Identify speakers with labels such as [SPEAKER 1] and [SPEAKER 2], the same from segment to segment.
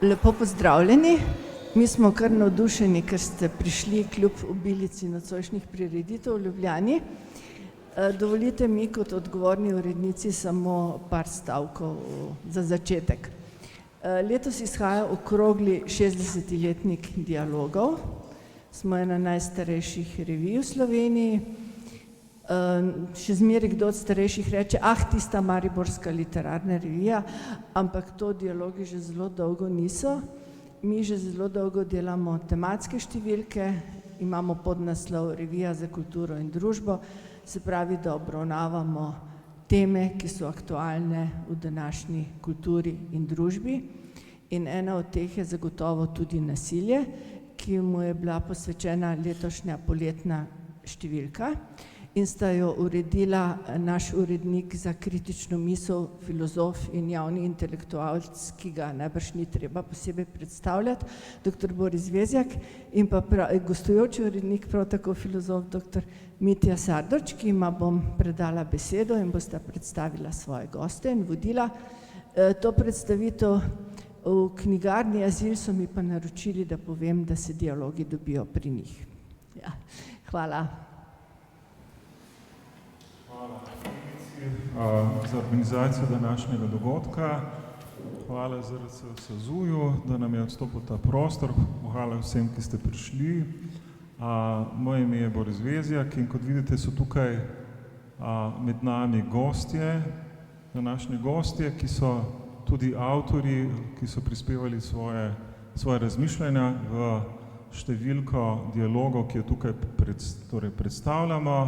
[SPEAKER 1] Lepo pozdravljeni. Mi smo kar navdušeni, ker ste prišli kljub obilici nocojšnjih prireditev v Ljubljani. Dovolite mi kot odgovorni urednici samo par stavkov za začetek. Letos izhaja okrogli 60-letnik Dialogov. Smo ena najstarejših revij v Sloveniji. Še zmeraj kdo od starejših reče, tista mariborska literarna revija, ampak to Dialogi že zelo dolgo niso. Mi že zelo dolgo delamo tematske številke, imamo podnaslov Revija za kulturo in družbo, se pravi, da obravnavamo teme, ki so aktualne v današnji kulturi in družbi. In ena od teh je zagotovo tudi nasilje, ki mu je bila posvečena letošnja poletna številka. In sta jo uredila naš urednik za kritično misel, filozof in javni intelektualec, ki ga najbrž ni treba posebej predstavljati, dr. Boris Vezjak, in pa gostujoči urednik, prav tako filozof, dr. Mitja Sardoč, ki ima bom predala besedo in bosta predstavila svoje goste in vodila. To predstavitev v knjigarni Azil so mi pa naročili, da povem, da se Dialogi dobijo pri njih. Ja, hvala.
[SPEAKER 2] Za organizacijo današnjega dogodka. Hvala ZRC SAZU-ju, da nam je odstopil ta prostor. Hvala vsem, ki ste prišli. Moje ime je Boris Vezjak in kot vidite so tukaj med nami gostje, današnji gostje, ki so tudi avtorji, ki so prispevali svoje razmišljanja v številko Dialogov, ki jo tukaj predstavljamo.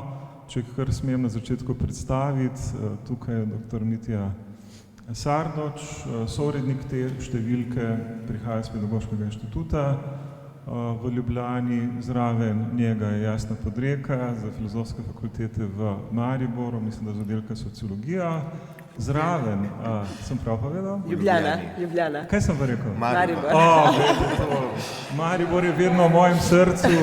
[SPEAKER 2] Če kar smem na začetku predstaviti, tukaj je dr. Mitja Sardoč, sourednik te številke, prihaja iz Pedagoškega inštituta v Ljubljani, zraven njega je Jasna Podreka za Filozofske fakultete v Mariboru, mislim, da z oddelka sociologija. Zraven, sem prav povedal?
[SPEAKER 3] Ljubljana.
[SPEAKER 2] Kaj sem pa rekel?
[SPEAKER 3] Maribor.
[SPEAKER 2] Maribor je vedno v mojem srcu,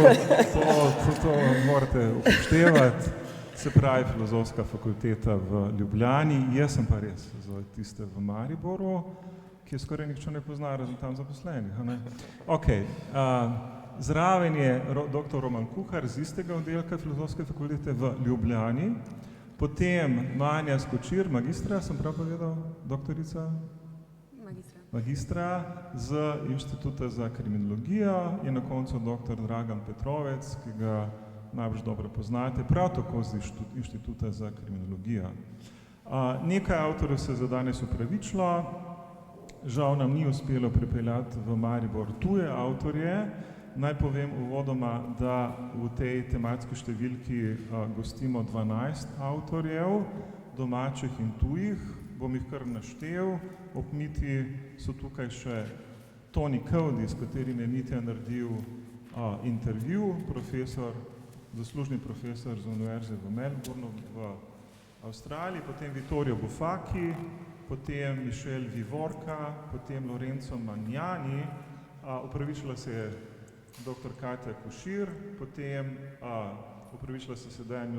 [SPEAKER 2] to morate upoštevati. Se pravi Filozofska fakulteta v Ljubljani, jaz sem pa res za tiste v Mariboru, ki je skoraj nihče ne pozna, razen tam zaposlenih. Zraven je dr. Roman Kuhar z istega oddelka Filozofske fakultete v Ljubljani, potem Manja Skočir, magistra, sem prav povedal, doktorica? Magistra z Inštituta za kriminologijo in na koncu dr. Dragan Petrovec, ki ga najbrž dobro poznate, prav tako z Inštituta za kriminologijo. Nekaj avtorjev se je za danes upravičilo, žal nam ni uspelo pripeljati v Maribor tuje avtorje. Naj povem uvodoma, da v tej tematski številki gostimo 12 avtorjev, domačih in tujih, bom jih kar naštel. Ob Miti so tukaj še Toni Cody, s katerim je Mitja naredil intervju, zaslužni profesor z Univerze v Melbournu v Avstraliji, potem Vittorio Bufacchi, potem Michel Vivorka, potem Lorenzo Magnani, opravičila se je dr. Katja Košir, potem opravičila se Dejan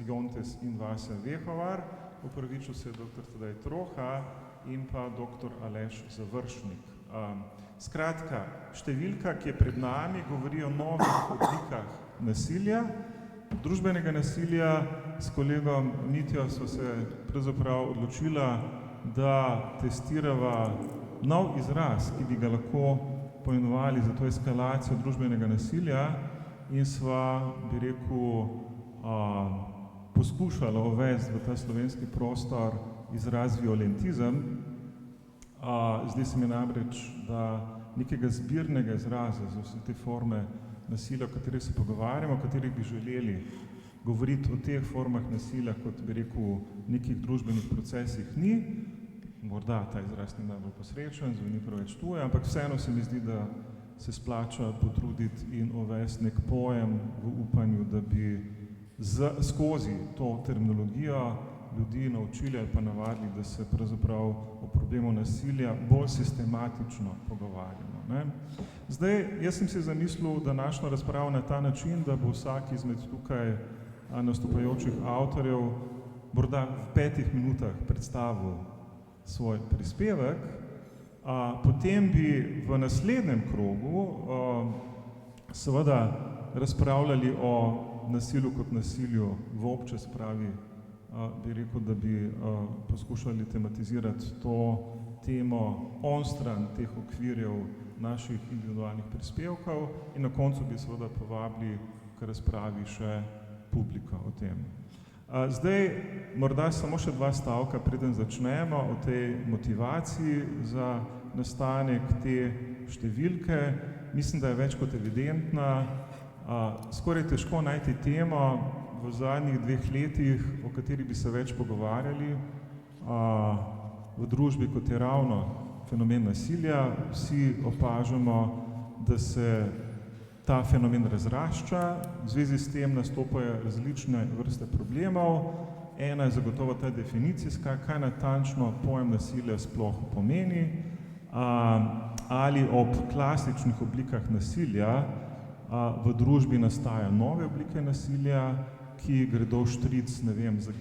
[SPEAKER 2] Jontes in Vasja Vehovar, opravičil se je dr. Tadej Troha in pa dr. Aleš Završnik. Skratka, številka, ki je pred nami, govori o novih oblikah nasilja, družbenega nasilja. S kolegom Mitjo so se pravzaprav odločila, da testirava nov izraz, ki bi ga lahko poimenovali za to eskalacijo družbenega nasilja in sva, bi rekel, poskušala uvesti v ta slovenski prostor izraz violentizem. Zdi se mi namreč, da nekega zbirnega izraza za vse te forme nasilja, o katerih se pogovarjamo, o katerih bi želeli govoriti o teh formah nasilja, kot bi rekel, nekih družbenih procesih ni. Morda ta izraz ni najbolj posrečen, zveni preveč tuje, ampak vseeno se mi zdi, da se splača potruditi in uvesti nek pojem v upanju, da bi skozi to terminologijo ljudi naučili ali pa navadili, da se pravzaprav o problemu nasilja bolj sistematično pogovarjamo. Zdaj, jaz sem si zamislil današnjo razpravo na ta način, da bo vsak izmed tukaj nastopajočih avtorjev morda v 5 minutah predstavil svoj prispevek, Potem bi v naslednjem krogu seveda razpravljali o nasilju kot nasilju v obče, se pravi, bi rekel, da bi poskušali tematizirati to temo onstran teh okvirjev naših individualnih prispevkov in na koncu bi seveda povabili k razpravi še publiko o tem. Zdaj, morda samo še 2 stavka, preden začnemo o tej motivaciji za nastanek te številke. Mislim, da je več kot evidentna. Skoraj težko najti temo v zadnjih 2 letih, o kateri bi se več pogovarjali v družbi, kot je ravno fenomen nasilja. Vsi opažamo, da se ta fenomen razrašča, v zvezi s tem nastopajo različne vrste problemov. Ena je zagotovo ta definicijska, kaj natančno pojem nasilja sploh pomeni, ali ob klasičnih oblikah nasilja v družbi nastajajo nove oblike nasilja, ki gredo vštric, ne vem, za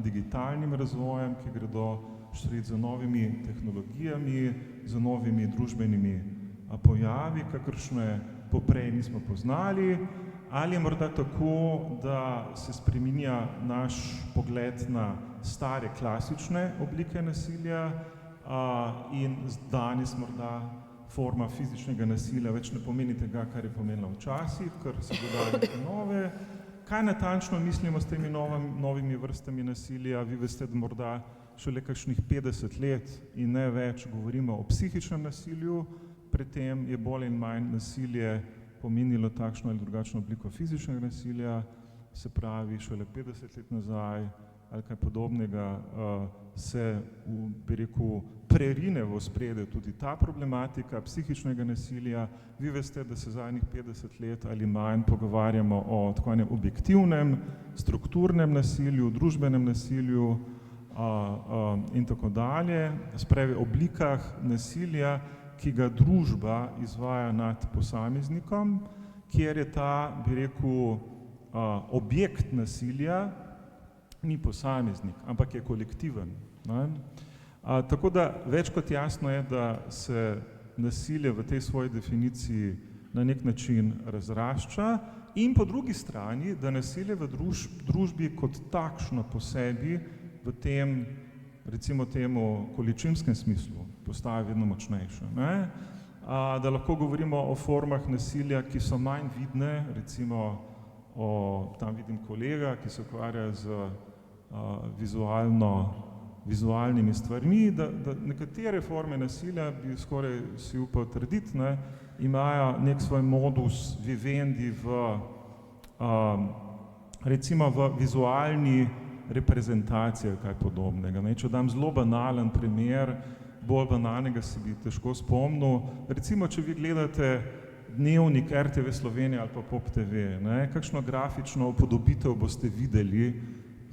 [SPEAKER 2] digitalnim razvojem, ki gredo vštric za novimi tehnologijami, za novimi družbenimi pojavi, kakršne poprej nismo poznali, ali je morda tako, da se spreminja naš pogled na stare klasične oblike nasilja in danes morda forma fizičnega nasilja več ne pomeni tega, kar je pomenila včasih, ker se dogajajo neke nove. Kaj natančno mislimo s temi novimi vrstami nasilja? Vi veste, da morda šele kakšnih 50 let in ne več govorimo o psihičnem nasilju, pred tem je bolj in manj nasilje pomenilo takšno ali drugačno obliko fizičnega nasilja, se pravi šele 50 let nazaj ali kaj podobnega se, bi rekel, prerine v ospredje tudi ta problematika psihičnega nasilja. Vi veste, da se zadnjih 50 let ali manj pogovarjamo o tako enem objektivnem, strukturnem nasilju, družbenem nasilju in tako dalje, se pravi oblikah nasilja, ki ga družba izvaja nad posameznikom, kjer je ta, bi rekel, objekt nasilja ni posameznik, ampak je kolektiven. Tako da več kot jasno je, da se nasilje v tej svoji definiciji na nek način razrašča in po drugi strani, da nasilje v družbi kot takšno po sebi v tem, recimo temu količinskem smislu postaja vedno močnejše. Da lahko govorimo o formah nasilja, ki so manj vidne, recimo tam vidim kolega, ki se ukvarja z vizualnimi stvarmi, da nekatere forme nasilja, bi skoraj si upal trditi, imajo nek svoj modus vivendi recimo v vizualni reprezentacije, kaj podobnega. Če dam zelo banalen primer, bolj banalnega se bi težko spomnil. Recimo, če vi gledate dnevnik RTV Slovenija ali pa Pop TV, kakšno grafično upodobitev boste videli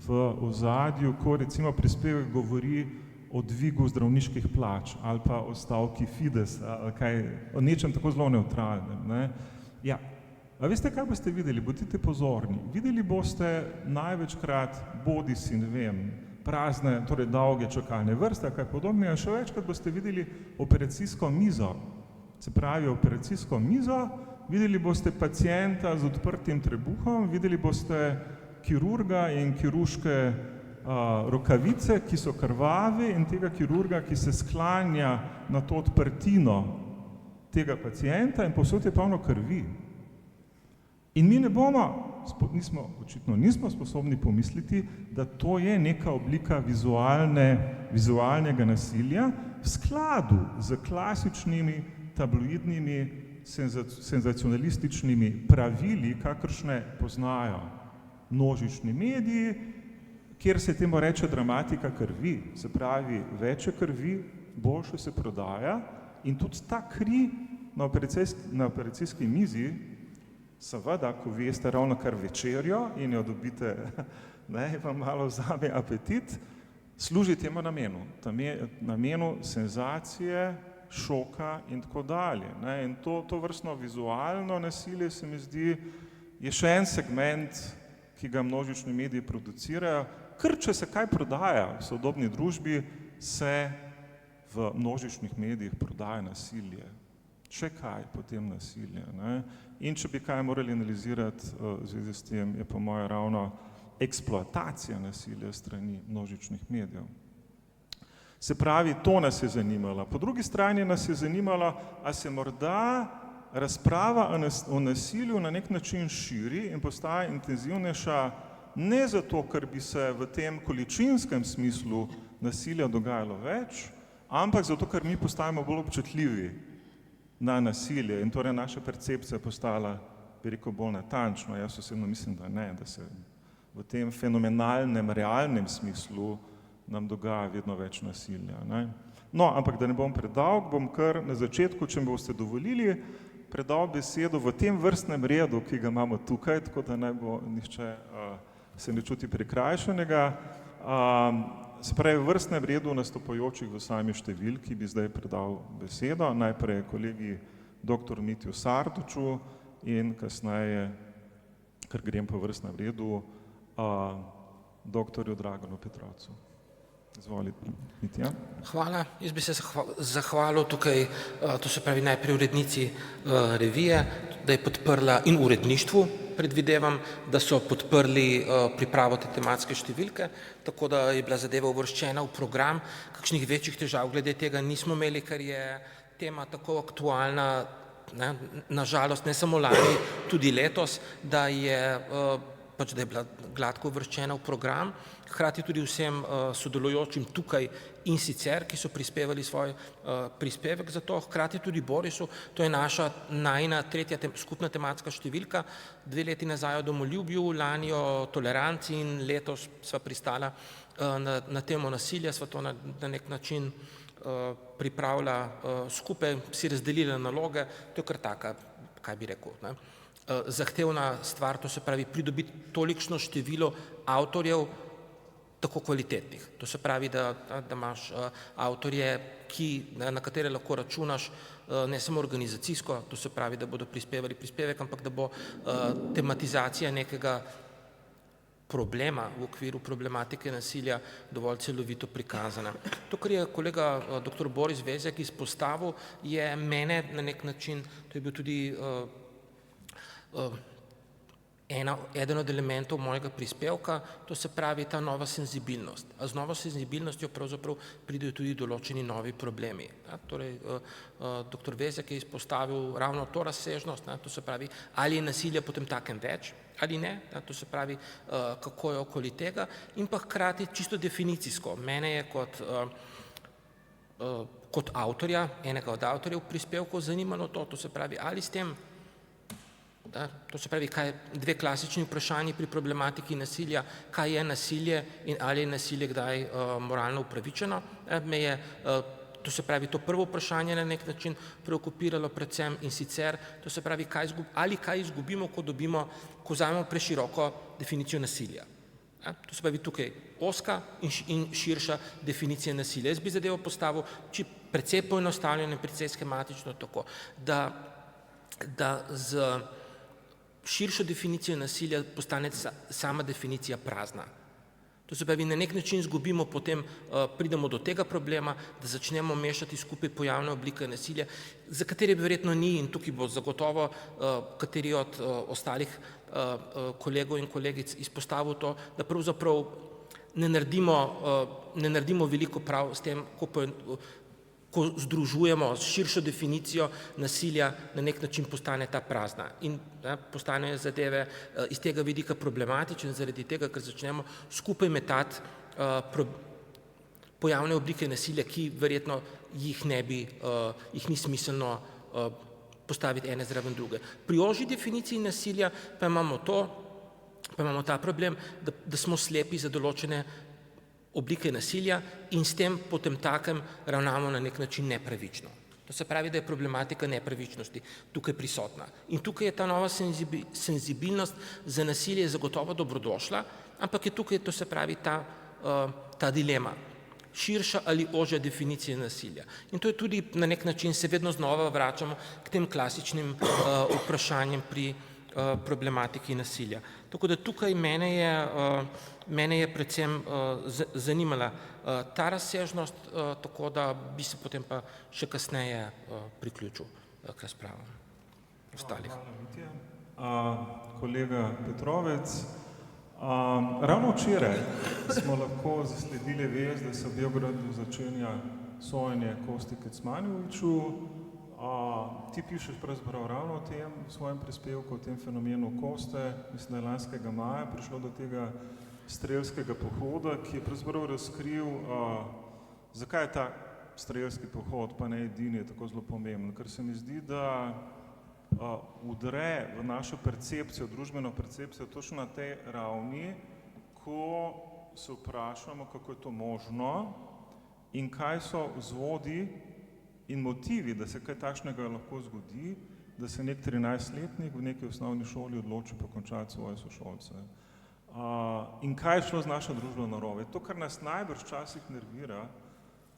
[SPEAKER 2] v ozadju, ko recimo prispevek govori o dvigu zdravniških plač ali pa o stavki Fidesa, o nečem tako zelo nevtralnem. Ja. A veste, kaj boste videli? Bodite pozorni. Videli boste največkrat bodisi, ne vem, prazne, torej dolge čakalne vrste, kaj podobnega, še večkrat boste videli operacijsko mizo. Se pravi, operacijsko mizo, videli boste pacienta z odprtim trebuhom, videli boste kirurga in kirurške rokavice, ki so krvave, in tega kirurga, ki se sklanja na to odprtino tega pacienta in povsod je polno krvi. In mi očitno nismo sposobni pomisliti, da to je neka oblika vizualnega nasilja v skladu z klasičnimi tabloidnimi senzacionalističnimi pravili, kakršne poznajo množični mediji, kjer se temu reče dramatika krvi, se pravi, večje krvi, boljše se prodaja in tudi ta kri na operacijski mizi, seveda, ko veste ravno kar večerjo in jo dobite, vam malo vzame apetit, služi temu namenu, namenu senzacije, šoka in tako dalje. In to vrstno vizualno nasilje se mi zdi, je še en segment, ki ga množični mediji producirajo, ker če se kaj prodaja v sodobni družbi, se v množičnih medijih prodaja nasilje. Če kaj, potem nasilje. Ne? In če bi kaj morali analizirati v zvezi s tem, je po moje ravno eksploatacija nasilja strani množičnih medijev. Se pravi, to nas je zanimalo. Po drugi strani nas je zanimalo, a se morda razprava o nasilju na nek način širi in postaja intenzivnejša ne zato, ker bi se v tem količinskem smislu nasilja dogajalo več, ampak zato, ker mi postajamo bolj občutljivi na nasilje in torej naša percepcija postala, bi rekel, bolj natančna. Jaz osebno mislim, da ne, da se v tem fenomenalnem, realnem smislu nam dogaja vedno več nasilja. Ne? No, ampak da ne bom predolg, bom kar na začetku, če mi boste dovolili, predal besedo v tem vrstnem redu, ki ga imamo tukaj, tako da naj bo nihče se ne čuti prikrajšanega. Se pravi, v vrstnem redu nastopajočih v sami številki bi zdaj predal besedo. Najprej kolegi dr. Mitju Sarduču in kasneje, ker grem po vrstnem redu, dr. Draganu Petrovcu. Izvolite, Mitja.
[SPEAKER 3] Hvala. Jaz bi se zahvalil tukaj, to se pravi najprej urednici revije, da je podprla in uredništvu, predvidevam, da so podprli pripravo te tematske številke, tako da je bila zadeva uvrščena v program. Kakšnih večjih težav glede tega nismo imeli, ker je tema tako aktualna, na žalost ne samo lani, tudi letos, da je bila gladko uvrščena v program, hkrati tudi vsem sodelujočim tukaj in sicer, ki so prispevali svoj prispevek za to, hkrati tudi Borisu, to je najina tretja skupna tematska številka, 2 leti nazaj o domoljubju, lani o toleranci in letos sva pristala na temo nasilja, sva to na nek način pripravila skupaj, si razdelila naloge, to je kar taka, kaj bi rekel, zahtevna stvar, to se pravi pridobiti tolikšno število avtorjev, tako kvalitetnih. To se pravi, da imaš avtorje, na katere lahko računaš, ne samo organizacijsko, to se pravi, da bodo prispevali prispevek, ampak da bo tematizacija nekega problema v okviru problematike nasilja dovolj celovito prikazana. To, kar je kolega dr. Boris Vezjak izpostavil, je mene na nek način, to je bil tudi eden od elementov mojega prispevka, to se pravi ta nova senzibilnost. A z novo senzibilnostjo pravzaprav pridejo tudi določeni novi problemi. Torej, dr. Vezjak je izpostavil ravno to razsežnost, to se pravi, ali je nasilja potem takem več, ali ne, to se pravi, kako je okoli tega, in pa hkrati čisto definicijsko. Mene je kot avtorja, enega od avtorjev prispevkov zanimalo to se pravi, ali s tem, to se pravi, kaj je 2 klasični vprašanji pri problematiki nasilja, kaj je nasilje in ali je nasilje kdaj moralno upravičeno. Me je, to se pravi, to prvo vprašanje na nek način preokupiralo predvsem in sicer, to se pravi, ali kaj izgubimo, ko vzamemo preširoko definicijo nasilja. To se pravi, tukaj ozka in širša definicija nasilja. Jaz bi zadevo postavil precej poenostavljeno in precej skematično tako, da z širšo definicijo nasilja postane sama definicija prazna. To se pravi, na nek način izgubimo, potem pridemo do tega problema, da začnemo mešati skupaj pojavne oblike nasilja, za katere verjetno ni, in tukaj bo zagotovo kateri od ostalih kolegov in kolegic izpostavil to, da pravzaprav ne naredimo veliko prav s tem, ko združujemo širšo definicijo nasilja, na nek način postane ta prazna in postanejo zadeve iz tega vidika problematične, zaradi tega, ker začnemo skupaj metati pojavne oblike nasilja, ki verjetno jih ni smiselno postaviti ene zraven druge. Pri ožji definiciji nasilja pa imamo ta problem, da smo slepi za določene oblike nasilja in s tem potem takem ravnamo na nek način nepravično. To se pravi, da je problematika nepravičnosti tukaj prisotna. In tukaj je ta nova senzibilnost za nasilje zagotovo dobrodošla, ampak je tukaj, to se pravi, ta dilema, širša ali ožja definicija nasilja. In to je tudi na nek način, se vedno znova vračamo k tem klasičnim vprašanjem pri problematiki nasilja. Tako da tukaj mene je predvsem zanimala ta razsežnost, tako da bi se potem pa še kasneje priključil k razpravam ostalih.
[SPEAKER 2] Kolega Petrovec, ravno včeraj smo lahko zasledili vest, da se v Beogradu začenja sojenje Kosti Kecmanoviću. Ti pišeš pravzaprav ravno o tem v svojem prispevku, o tem fenomenu Koste. Mislim, da je lanskega maja prišlo do tega strelskega pohoda, ki je pravzaprav razkril, zakaj je ta strelski pohod, pa ne edini, je tako zelo pomemben. Ker se mi zdi, da udre v našo percepcijo, družbeno percepcijo točno na tej ravni, ko se vprašamo, kako je to možno in kaj so vzvodi in motivi, da se kaj takšnega lahko zgodi, da se nek 13-letnik v neki osnovni šoli odloči pokončati svoje sošolce. In kaj je šlo z našo družbo narobe? To, kar nas najbrž včasih nervira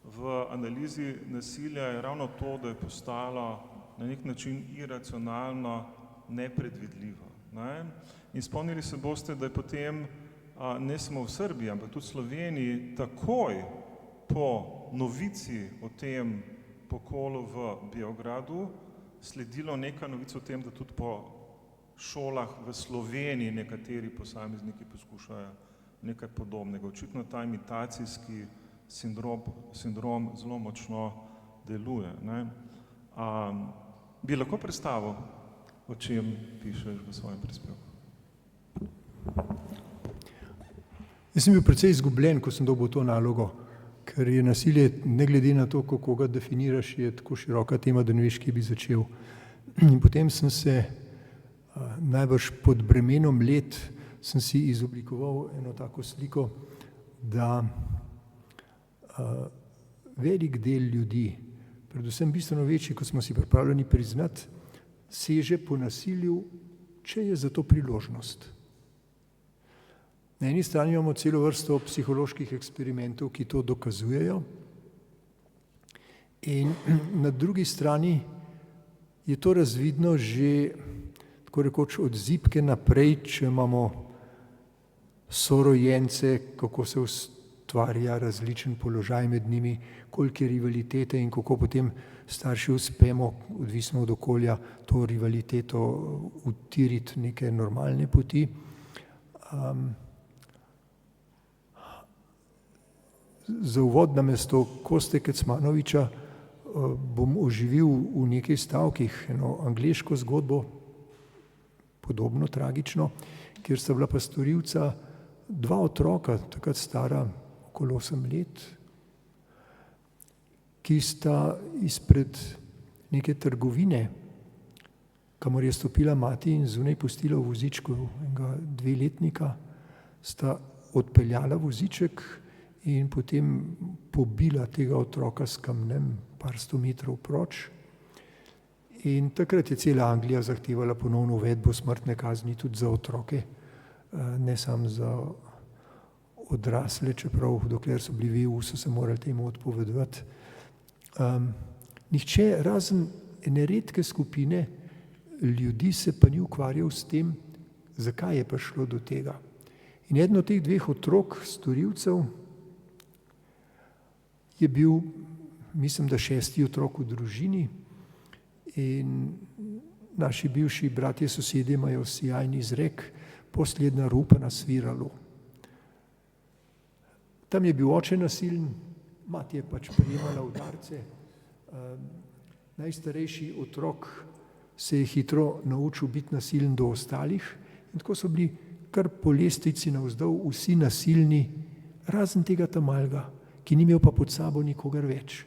[SPEAKER 2] v analizi nasilja, je ravno to, da je postalo na nek način iracionalno, nepredvidljivo. Ne? In spomnili se boste, da je potem ne samo v Srbiji, ampak tudi v Sloveniji takoj po novici o tem pokolu v Beogradu sledilo nekaj novic o tem, da tudi po šolah v Sloveniji nekateri posamezniki poskušajo nekaj podobnega. Očitno ta imitacijski sindrom zelo močno deluje. Ne? Bi lahko predstavil, o čem pišeš v svojem prispevku?
[SPEAKER 4] Jaz sem bil precej izgubljen, ko sem dobil to nalogo, ker je nasilje, ne glede na to, kako ga definiraš, je tako široka tema, da ne veš, kje bi začel. In potem sem se najbrž pod bremenom let sem si izoblikoval eno tako sliko, da velik del ljudi, predvsem bistveno večji, kot smo si pripravljeni priznati, seže po nasilju, če je za to priložnost. Na eni strani imamo celo vrsto psiholoških eksperimentov, ki to dokazujejo, in na drugi strani je to razvidno že tako rekoč od zibke naprej, če imamo sorojence, kako se ustvarja različen položaj med njimi, koliko je rivalitete in kako potem starši uspemo, odvisno od okolja, to rivaliteto utiriti neke normalne poti. Za uvod namesto Koste Kecmanovića bom oživil v nekaj stavkih eno angleško zgodbo, podobno tragično, kjer sta bila pa storilca dva otroka, takrat stara okoli 8 let, ki sta izpred neke trgovine, kamor je stopila mati in zunaj pustila v vozičku enega 2-letnika, sta odpeljala voziček in potem pobila tega otroka s kamnem par 100 metrov proč. In takrat je cela Anglija zahtevala ponovno uvedbo smrtne kazni tudi za otroke, ne samo za odrasle, čeprav dokler so bili v EU, so se morali temu odpovedovati. Nihče razen ene redke skupine ljudi se pa ni ukvarjal s tem, zakaj je prišlo do tega. In eden od teh dveh otrok, storilcev, je bil, mislim, da 6. otrok v družini in naši bivši bratje sosedje imajo sijajni izrek, poslednja rupa na sviralu. Tam je bil oče nasilen, mati je pač prejemala udarce. Najstarejši otrok se je hitro naučil biti nasilen do ostalih in tako so bili kar po lestvici navzdol vsi nasilni, razen tega ta malega, ki ni imel pa pod sabo nikogar več.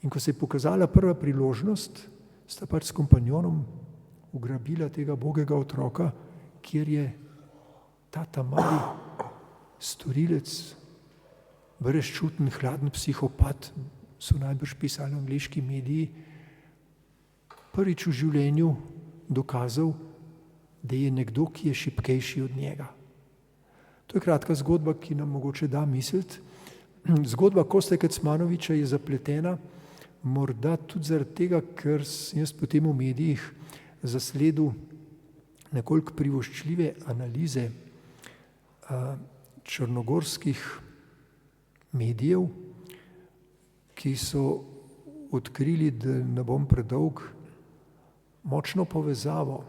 [SPEAKER 4] In ko se je pokazala prva priložnost, sta pač s kompanjonom ugrabila tega ubogega otroka, kjer je ta mali storilec, brezčuten, hladen psihopat, so najbrž pisali angleški mediji, prvič v življenju dokazal, da je nekdo, ki je šibkejši od njega. To je kratka zgodba, ki nam mogoče da misliti. Zgodba Koste Kecmanovića je zapletena, morda tudi zaradi tega, ker sem jaz potem v medijih zasledil nekoliko privoščljive analize črnogorskih medijev, ki so odkrili, da ne bom predolg, močno povezavo.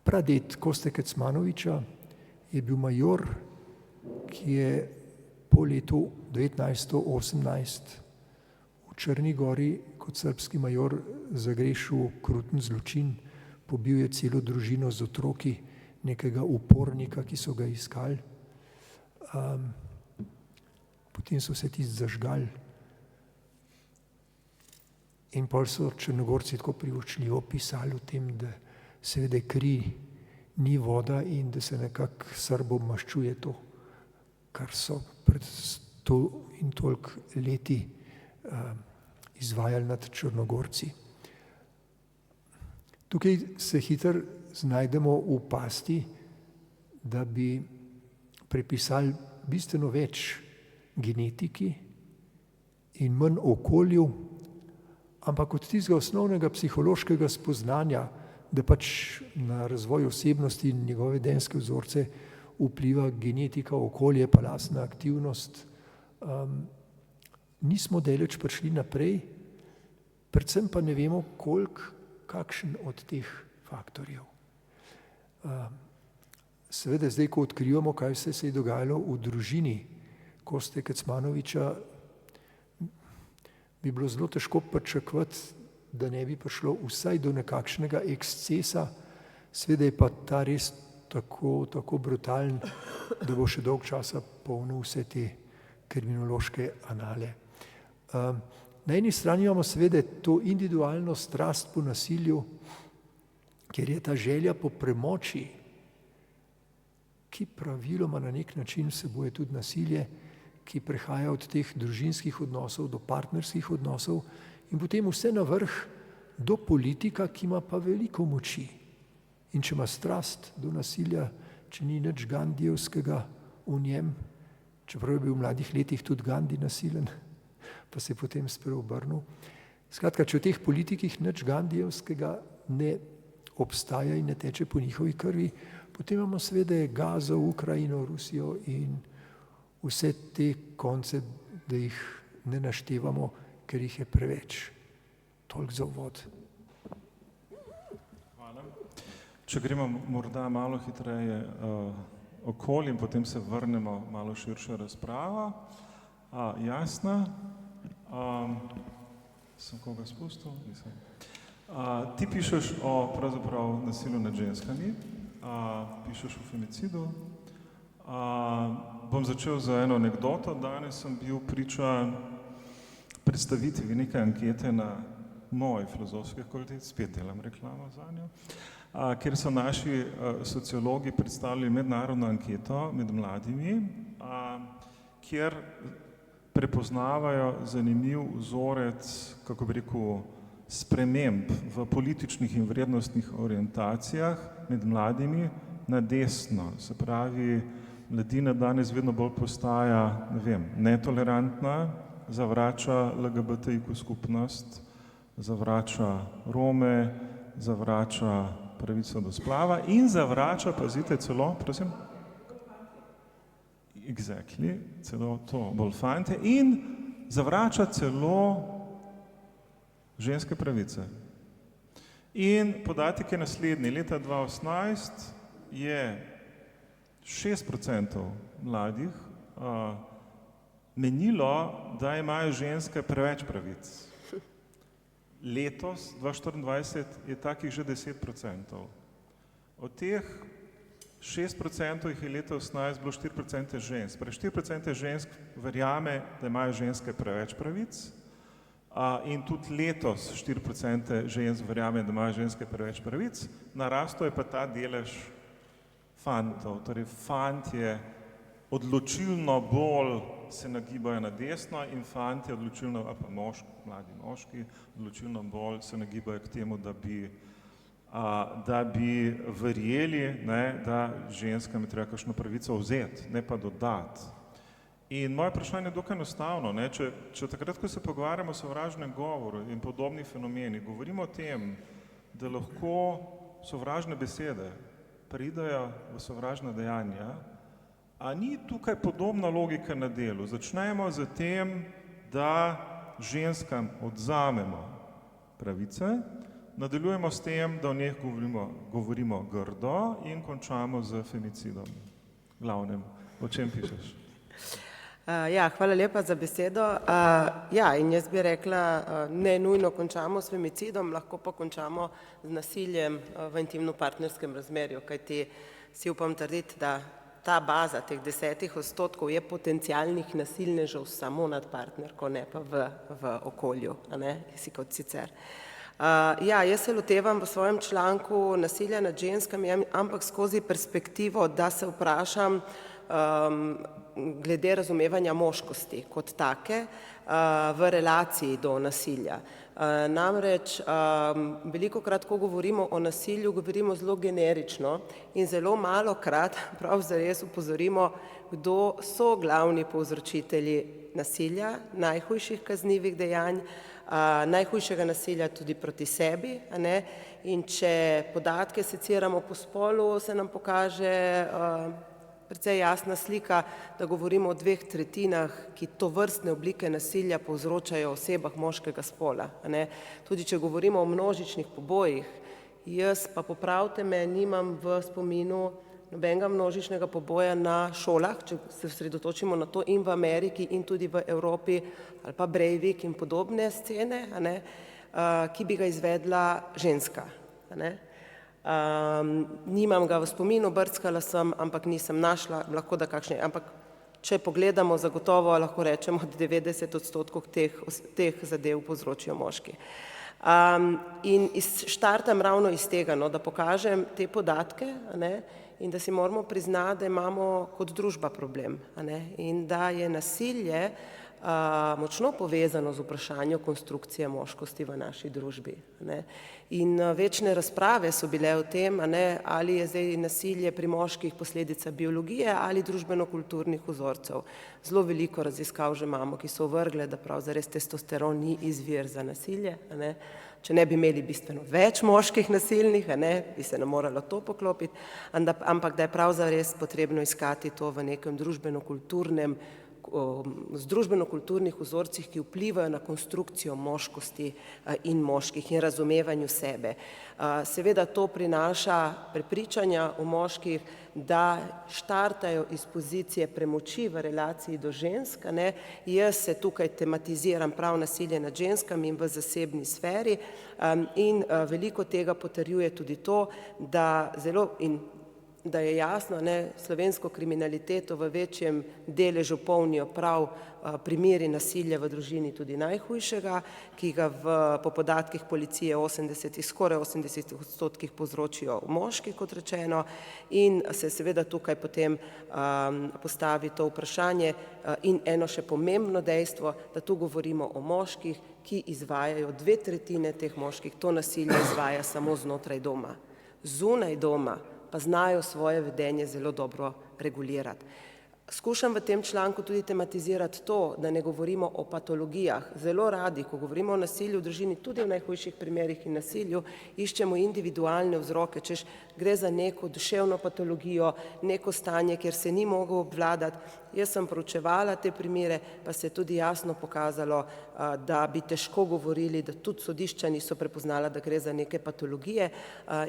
[SPEAKER 4] Praded Koste Kecmanovića je bil major, ki je po letu 1918 v Črni gori kot srbski major zagrešil kruten zločin, pobil je celo družino z otroki nekega upornika, ki so ga iskali. Potem so se tisti zažgali. In pol so Črnogorci tako privoščljivo pisali o tem, da seveda kri ni voda in da se nekako Srbom maščuje to, kar so pred 100 in toliko leti izvajali nad Črnogorci. Tukaj se hitro znajdemo v pasti, da bi prepisali bistveno več genetiki in manj okolju, ampak od tistega osnovnega psihološkega spoznanja, da pač na razvoj osebnosti in njegove denske vzorce vpliva genetika, okolje pa lastna aktivnost, nismo daleč prišli naprej, predvsem pa ne vemo, kakšen od teh faktorjev. Seveda zdaj, ko odkrivamo, kaj vse se je dogajalo v družini Koste Kecmanovića, bi bilo zelo težko pričakovati, da ne bi prišlo vsaj do nekakšnega ekscesa, seveda je pa ta res tako brutalen, da bo še dolgo časa polnil vse te kriminološke anale. Na eni strani imamo seveda to individualno strast po nasilju, ker je ta želja po premoči, ki praviloma na nek način vsebuje tudi nasilje, ki prehaja od teh družinskih odnosov do partnerskih odnosov in potem vse na vrh do politika, ki ima pa veliko moči. In če ima strast do nasilja, če ni nič gandijevskega v njem, čeprav je bil v mladih letih tudi Gandhi nasilen, pa se je potem spreobrnil. Skratka, če v teh politikih nič gandijevskega ne obstaja in ne teče po njihovi krvi, potem imamo seveda Gazo, Ukrajino, Rusijo in vse te konce, da jih ne naštevamo, ker jih je preveč. Toliko za uvod.
[SPEAKER 2] Hvala. Če gremo morda malo hitreje okoli in potem se vrnemo malo širša razprava. Jasna. Sem koga spustil? Nisem. Ti pišeš o pravzaprav nasilju nad ženskami, pišeš o femicidu. Bom začel z eno anekdoto. Danes sem bil priča predstavitvi neke ankete na moji filozofski fakulteti, spet delam reklamo zanjo, kjer so naši sociologi predstavili mednarodno anketo med mladimi, kjer prepoznavajo zanimiv vzorec, kako bi rekel, sprememb v političnih in vrednostnih orientacijah med mladimi na desno. Se pravi, mladina danes vedno bolj postaja, netolerantna, zavrača LGBTIQ skupnost, zavrača Rome, zavrača pravico do splava in zavrača, pazite, celo, prosim? Exactly, celo to, bolj fante, in zavrača celo ženske pravice. In podatek je naslednji. Leta 2018 je 6% mladih menilo, da imajo ženske preveč pravic. Letos, 2024, je takih že 10%. Od teh 6% jih je leta 2018 bilo 4% žensk. Prej 4% žensk verjame, da imajo ženske preveč pravic, in tudi letos 4% žensk verjame, da imajo ženske preveč pravic. Narastel je pa ta delež fantov, torej fantje odločilno bolj se nagibajo na desno in fantje odločilno, pa mladi moški, odločilno bolj se nagibajo k temu, da bi verjeli, da ženskam je treba kakšno pravico vzeti, ne pa dodati. In moje vprašanje je dokaj enostavno, če takrat, ko se pogovarjamo o sovražnem govoru in podobnih fenomenih, govorimo o tem, da lahko sovražne besede pridejo v sovražna dejanja, a ni tukaj podobna logika na delu? Začnemo z tem, da ženskam odzamemo pravice, nadaljujemo s tem, da o njih govorimo grdo in končamo z femicidom. Glavnem, o čem pišeš?
[SPEAKER 5] Ja, hvala lepa za besedo. Ja, in jaz bi rekla, ne nujno končamo s femicidom, lahko pa končamo z nasiljem v intimno-partnerskem razmerju, kajti si upam trditi, da ta baza teh 10% je potencialnih nasilnežev samo nad partnerko, ne pa v okolju, a ne, si kot sicer. Ja, jaz se lotevam v svojem članku nasilja nad ženskami, ampak skozi perspektivo, da se vprašam glede razumevanja moškosti kot take v relaciji do nasilja. Namreč velikokrat, ko govorimo o nasilju, govorimo zelo generično in zelo malokrat prav zares upozorimo, kdo so glavni povzročitelji nasilja, najhujših kaznivih dejanj, najhujšega nasilja tudi proti sebi, a ne? In če podatke seciramo po spolu, se nam pokaže precej jasna slika, da govorimo o 2/3, ki tovrstne oblike nasilja povzročajo osebah moškega spola, a ne? Tudi če govorimo o množičnih pobojih, jaz pa popravite me, nimam v spominu nobenega množičnega poboja na šolah, če se osredotočimo na to in v Ameriki in tudi v Evropi, ali pa Breivik in podobne scene, a ne, ki bi ga izvedla ženska, a ne. Nimam ga v spominu, brskala sem, ampak nisem našla, lahko da kakšne, ampak če pogledamo, zagotovo lahko rečemo, da 90% teh zadev povzročijo moški. In štartam ravno iz tega, no, da pokažem te podatke, a ne, in da si moramo priznati, da imamo kot družba problem, a ne, in da je nasilje močno povezano z vprašanjem konstrukcije moškosti v naši družbi, a ne. In večne razprave so bile o tem, a ne, ali je zdaj nasilje pri moških posledica biologije ali družbeno-kulturnih vzorcev. Zelo veliko raziskav že imamo, ki so ovrgle, da prav zares testosteron ni izvir za nasilje, a ne. Če ne bi imeli bistveno več moških nasilnih, a ne, bi se nam moralo to poklopiti, ampak da je prav zares potrebno iskati to v nekem družbeno-kulturnem, z družbeno-kulturnih vzorcih, ki vplivajo na konstrukcijo moškosti in moških in razumevanju sebe. Seveda to prinaša prepričanja v moških, da štartajo iz pozicije premoči v relaciji do žensk, a ne. Jaz se tukaj tematiziram prav nasilje nad ženskami in v zasebni sferi in veliko tega potrjuje tudi to, da je jasno, ne, slovensko kriminaliteto v večjem deležu polnijo prav primeri nasilja v družini tudi najhujšega, ki ga po podatkih policije skoraj 80% povzročijo moški, kot rečeno, in se seveda tukaj potem postavi to vprašanje in eno še pomembno dejstvo, da tu govorimo o moških, ki izvajajo 2/3 teh moških, to nasilje izvaja samo znotraj doma. Zunaj doma pa znajo svoje vedenje zelo dobro regulirati. Skušam v tem članku tudi tematizirati to, da ne govorimo o patologijah. Zelo radi, ko govorimo o nasilju v družini, tudi v najhujših primerih in nasilju, iščemo individualne vzroke, češ gre za neko duševno patologijo, neko stanje, kjer se ni mogel obvladati. Jaz sem proučevala te primere, pa se je tudi jasno pokazalo, da bi težko govorili, da tudi sodišča niso prepoznala, da gre za neke patologije,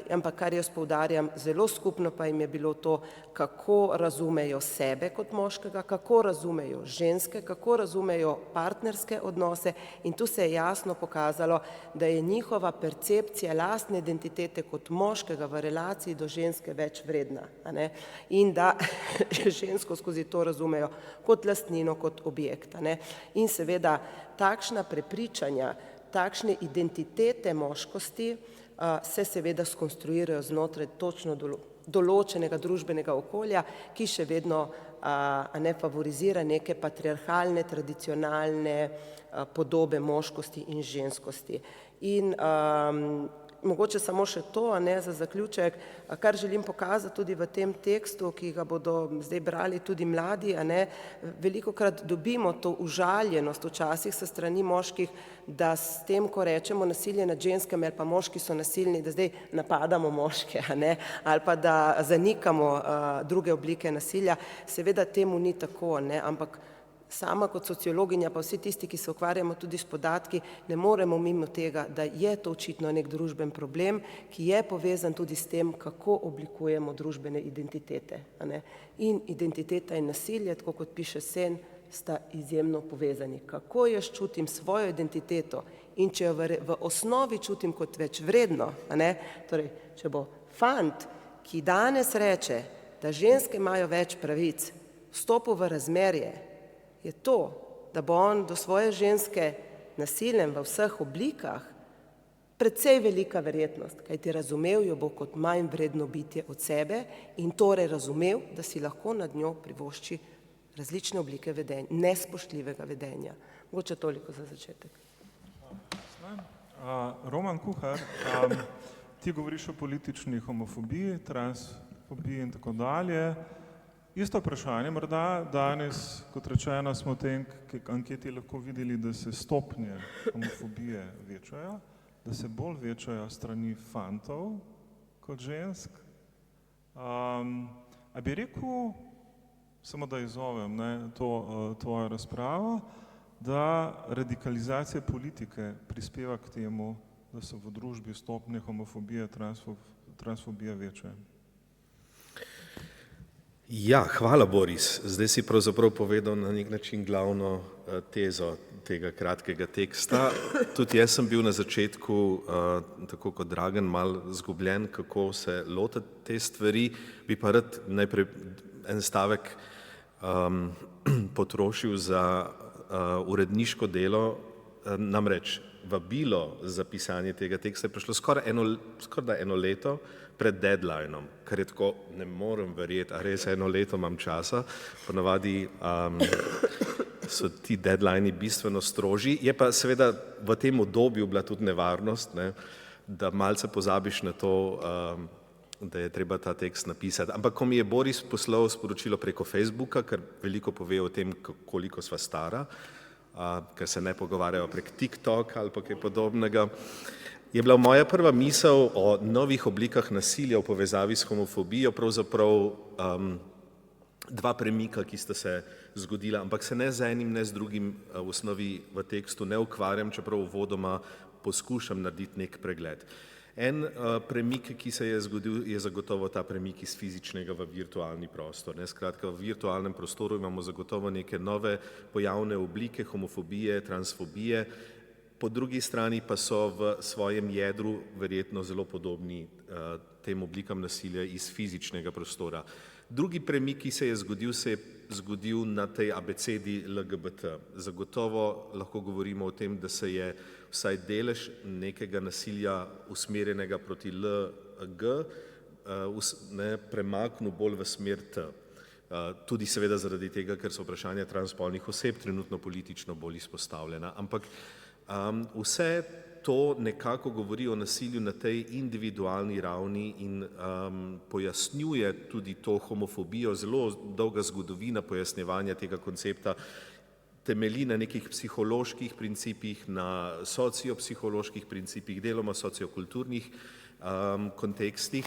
[SPEAKER 5] ampak kar jaz poudarjam, zelo skupno pa jim je bilo to, kako razumejo sebe kot moškega, kako razumejo ženske, kako razumejo partnerske odnose, in tu se je jasno pokazalo, da je njihova percepcija lastne identitete kot moškega v relaciji do ženske več vredna, a ne? In da žensko skozi to razumejo kot lastnino, kot objekt, a ne? In seveda takšna prepričanja, takšne identitete moškosti se seveda skonstruirajo znotraj točno določenega družbenega okolja, ki še vedno ne favorizira neke patriarhalne, tradicionalne podobe moškosti in ženskosti. In mogoče samo še to, za zaključek, kar želim pokazati tudi v tem tekstu, ki ga bodo zdaj brali tudi mladi, velikokrat dobimo to užaljenost včasih sa strani moških, da s tem, ko rečemo nasilje nad ženskami ali pa moški so nasilni, da zdaj napadamo moške, ali pa da zanikamo druge oblike nasilja. Seveda temu ni tako, ampak sama kot sociologinja, pa vsi tisti, ki se ukvarjamo tudi s podatki, ne moremo mimo tega, da je to očitno nek družben problem, ki je povezan tudi s tem, kako oblikujemo družbene identitete. In identiteta in nasilje, tako kot piše Sen, sta izjemno povezani. Kako jaz čutim svojo identiteto in če jo v osnovi čutim kot več vredno, torej, če bo fant, ki danes reče, da ženske imajo več pravic, vstopil v razmerje, je to, da bo on do svoje ženske nasilen v vseh oblikah, precej velika verjetnost, kajti razumel jo bo kot manj vredno bitje od sebe in torej razumel, da si lahko nad njo privošči različne oblike vedenja, nespoštljivega vedenja. Mogoče toliko za začetek.
[SPEAKER 2] Roman Kuhar, ti govoriš o politični homofobiji, transfobiji in tako dalje. Isto vprašanje, morda danes, kot rečeno, smo v tej anketi lahko videli, da se stopnje homofobije večajo, da se bolj večajo strani fantov kot žensk. A bi rekel, samo da izzovem to tvojo razpravo, da radikalizacija politike prispeva k temu, da so v družbi stopnje homofobije, transfobije večje?
[SPEAKER 6] Ja, hvala Boris. Zdaj si pravzaprav povedal na nek način glavno tezo tega kratkega teksta. Tudi jaz sem bil na začetku, tako kot Dragan, mal zgubljen, kako se lotiti te stvari. Bi pa rad najprej en stavek potrošil za uredniško delo, namreč vabilo za pisanje tega teksta je prišlo skoraj eno leto pred deadlineom, kar je tako, ne morem verjeti, a res eno leto imam časa, ponavadi so ti deadlini bistveno strožji, je pa seveda v tem obdobju bila tudi nevarnost, da malce pozabiš na to, da je treba ta tekst napisati. Ampak ko mi je Boris poslal sporočilo preko Facebooka, ker veliko pove o tem, koliko sva stara, ker se ne pogovarjajo prek TikTok ali pa kaj podobnega, je bila moja prva misel o novih oblikah nasilja v povezavi s homofobijo pravzaprav dva premika, ki sta se zgodila, ampak se ne z enim, ne z drugim v osnovi v tekstu ne ukvarjam, čeprav uvodoma poskušam narediti nek pregled. En premik, ki se je zgodil, je zagotovo ta premik iz fizičnega v virtualni prostor. Skratka, v virtualnem prostoru imamo zagotovo neke nove pojavne oblike homofobije, transfobije, po drugi strani pa so v svojem jedru verjetno zelo podobni tem oblikam nasilja iz fizičnega prostora. Drugi premik, ki se je zgodil na tej abecedi LGBT. Zagotovo lahko govorimo o tem, da se je vsaj delež nekega nasilja usmerjenega proti LG premaknil bolj v smer T. Tudi seveda zaradi tega, ker so vprašanja transspolnih oseb trenutno politično bolj izpostavljena. Ampak vse to nekako govori o nasilju na tej individualni ravni in pojasnjuje tudi to homofobijo. Zelo dolga zgodovina pojasnjevanja tega koncepta temelji na nekih psiholoških principih, na sociopsiholoških principih, deloma sociokulturnih kontekstih.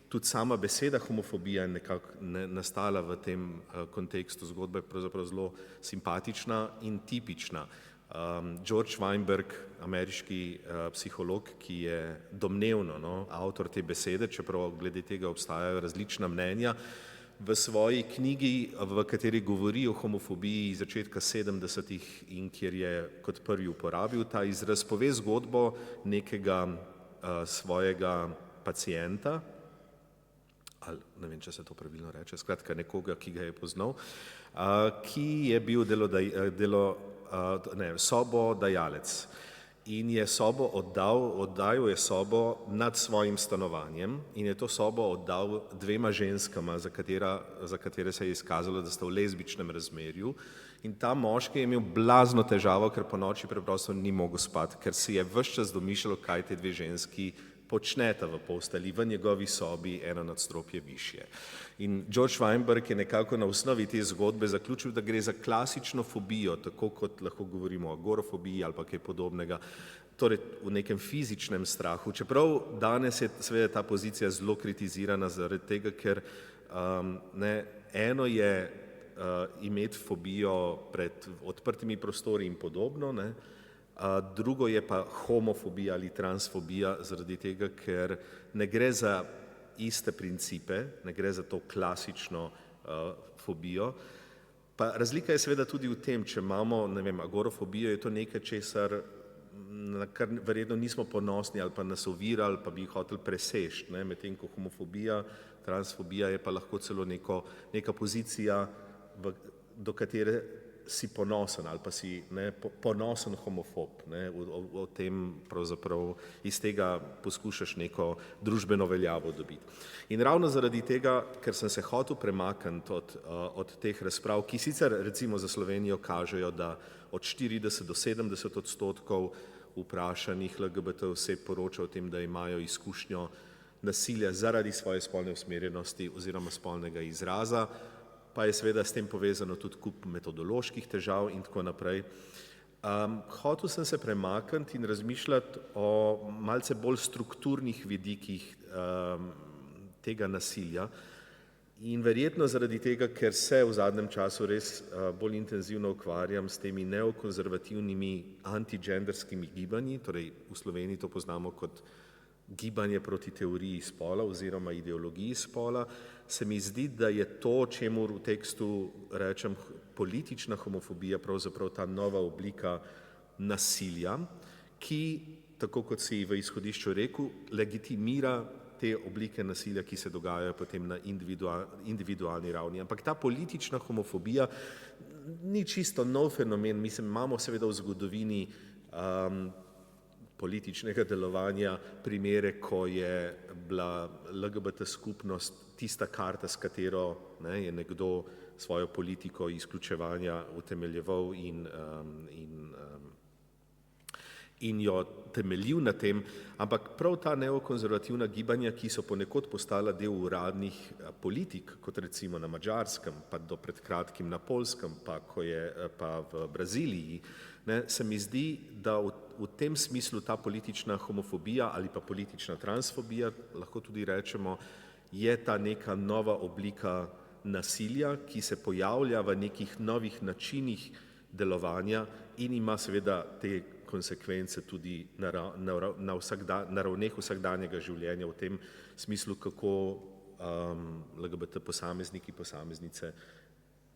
[SPEAKER 6] Tudi sama beseda homofobija je nekako nastala v tem kontekstu. Zgodba je pravzaprav zelo simpatična in tipična. George Weinberg, ameriški psiholog, ki je domnevno avtor te besede, čeprav glede tega obstajajo različna mnenja, v svoji knjigi, v kateri govori o homofobiji iz začetka 70-ih in kjer je kot prvi uporabil ta izraz, pove zgodbo nekega svojega pacienta, ali ne vem, če se to pravilno reče, skratka nekoga, ki ga je poznal, ki je bil sobodajalec in je oddajal je sobo nad svojim stanovanjem in je to sobo oddal dvema ženskama, za katere se je izkazalo, da sta v lezbičnem razmerju, in ta moški je imel blazno težavo, ker po noči preprosto ni mogel spati, ker si je ves čas domišljal, kaj te dve ženski počneta v postelji, v njegovi sobi eno nadstropje višje. In George Weinberg je nekako na osnovi te zgodbe zaključil, da gre za klasično fobijo, tako kot lahko govorimo o agorafobiji ali pa kaj podobnega, torej v nekem fizičnem strahu. Čeprav danes je seveda ta pozicija zelo kritizirana zaradi tega, ker eno je imeti fobijo pred odprtimi prostori in podobno, drugo je pa homofobija ali transfobija zaradi tega, ker ne gre za iste principe, ne gre za to klasično fobijo. Pa razlika je seveda tudi v tem, če imamo, ne vem, agorafobijo, je to nekaj, česar na kar verjetno nismo ponosni ali pa nas ovirali, pa bi jih hoteli preseči, medtem ko homofobija, transfobija je pa lahko celo neka pozicija, do katere si ponosen ali pa si ponosen homofob. O tem pravzaprav iz tega poskušaš neko družbeno veljavo dobiti. In ravno zaradi tega, ker sem se hotel premakniti od teh razprav, ki sicer recimo za Slovenijo kažejo, da od 40 do 70% vprašanih LGBT oseb poroča o tem, da imajo izkušnjo nasilja zaradi svoje spolne usmerjenosti oziroma spolnega izraza, pa je seveda s tem povezano tudi kup metodoloških težav in tako naprej. Hotel sem se premakniti in razmišljati o malce bolj strukturnih vidikih tega nasilja in verjetno zaradi tega, ker se v zadnjem času res bolj intenzivno ukvarjam s temi neokonzervativnimi antigenderskimi gibanji, torej v Sloveniji to poznamo kot gibanje proti teoriji spola oziroma ideologiji spola, se mi zdi, da je to, čemur v tekstu rečem politična homofobija, pravzaprav ta nova oblika nasilja, ki, tako kot si v izhodišču rekel, legitimira te oblike nasilja, ki se dogajajo potem na individualni ravni. Ampak ta politična homofobija ni čisto nov fenomen, mislim, imamo seveda v zgodovini političnega delovanja primere, ko je bila LGBT skupnost tista karta, s katero je nekdo svojo politiko izključevanja utemeljeval in jo temeljil na tem, ampak prav ta neokonzervativna gibanja, ki so ponekod postala del uradnih politik, kot recimo na Madžarskem, pa do pred kratkim na Poljskem, pa v Braziliji, se mi zdi, da v tem smislu ta politična homofobija ali pa politična transfobija, lahko tudi rečemo, je ta neka nova oblika nasilja, ki se pojavlja v nekih novih načinih delovanja in ima seveda te konsekvence tudi na ravneh vsakdanjega življenja, v tem smislu, kako LGBT posamezniki, posameznice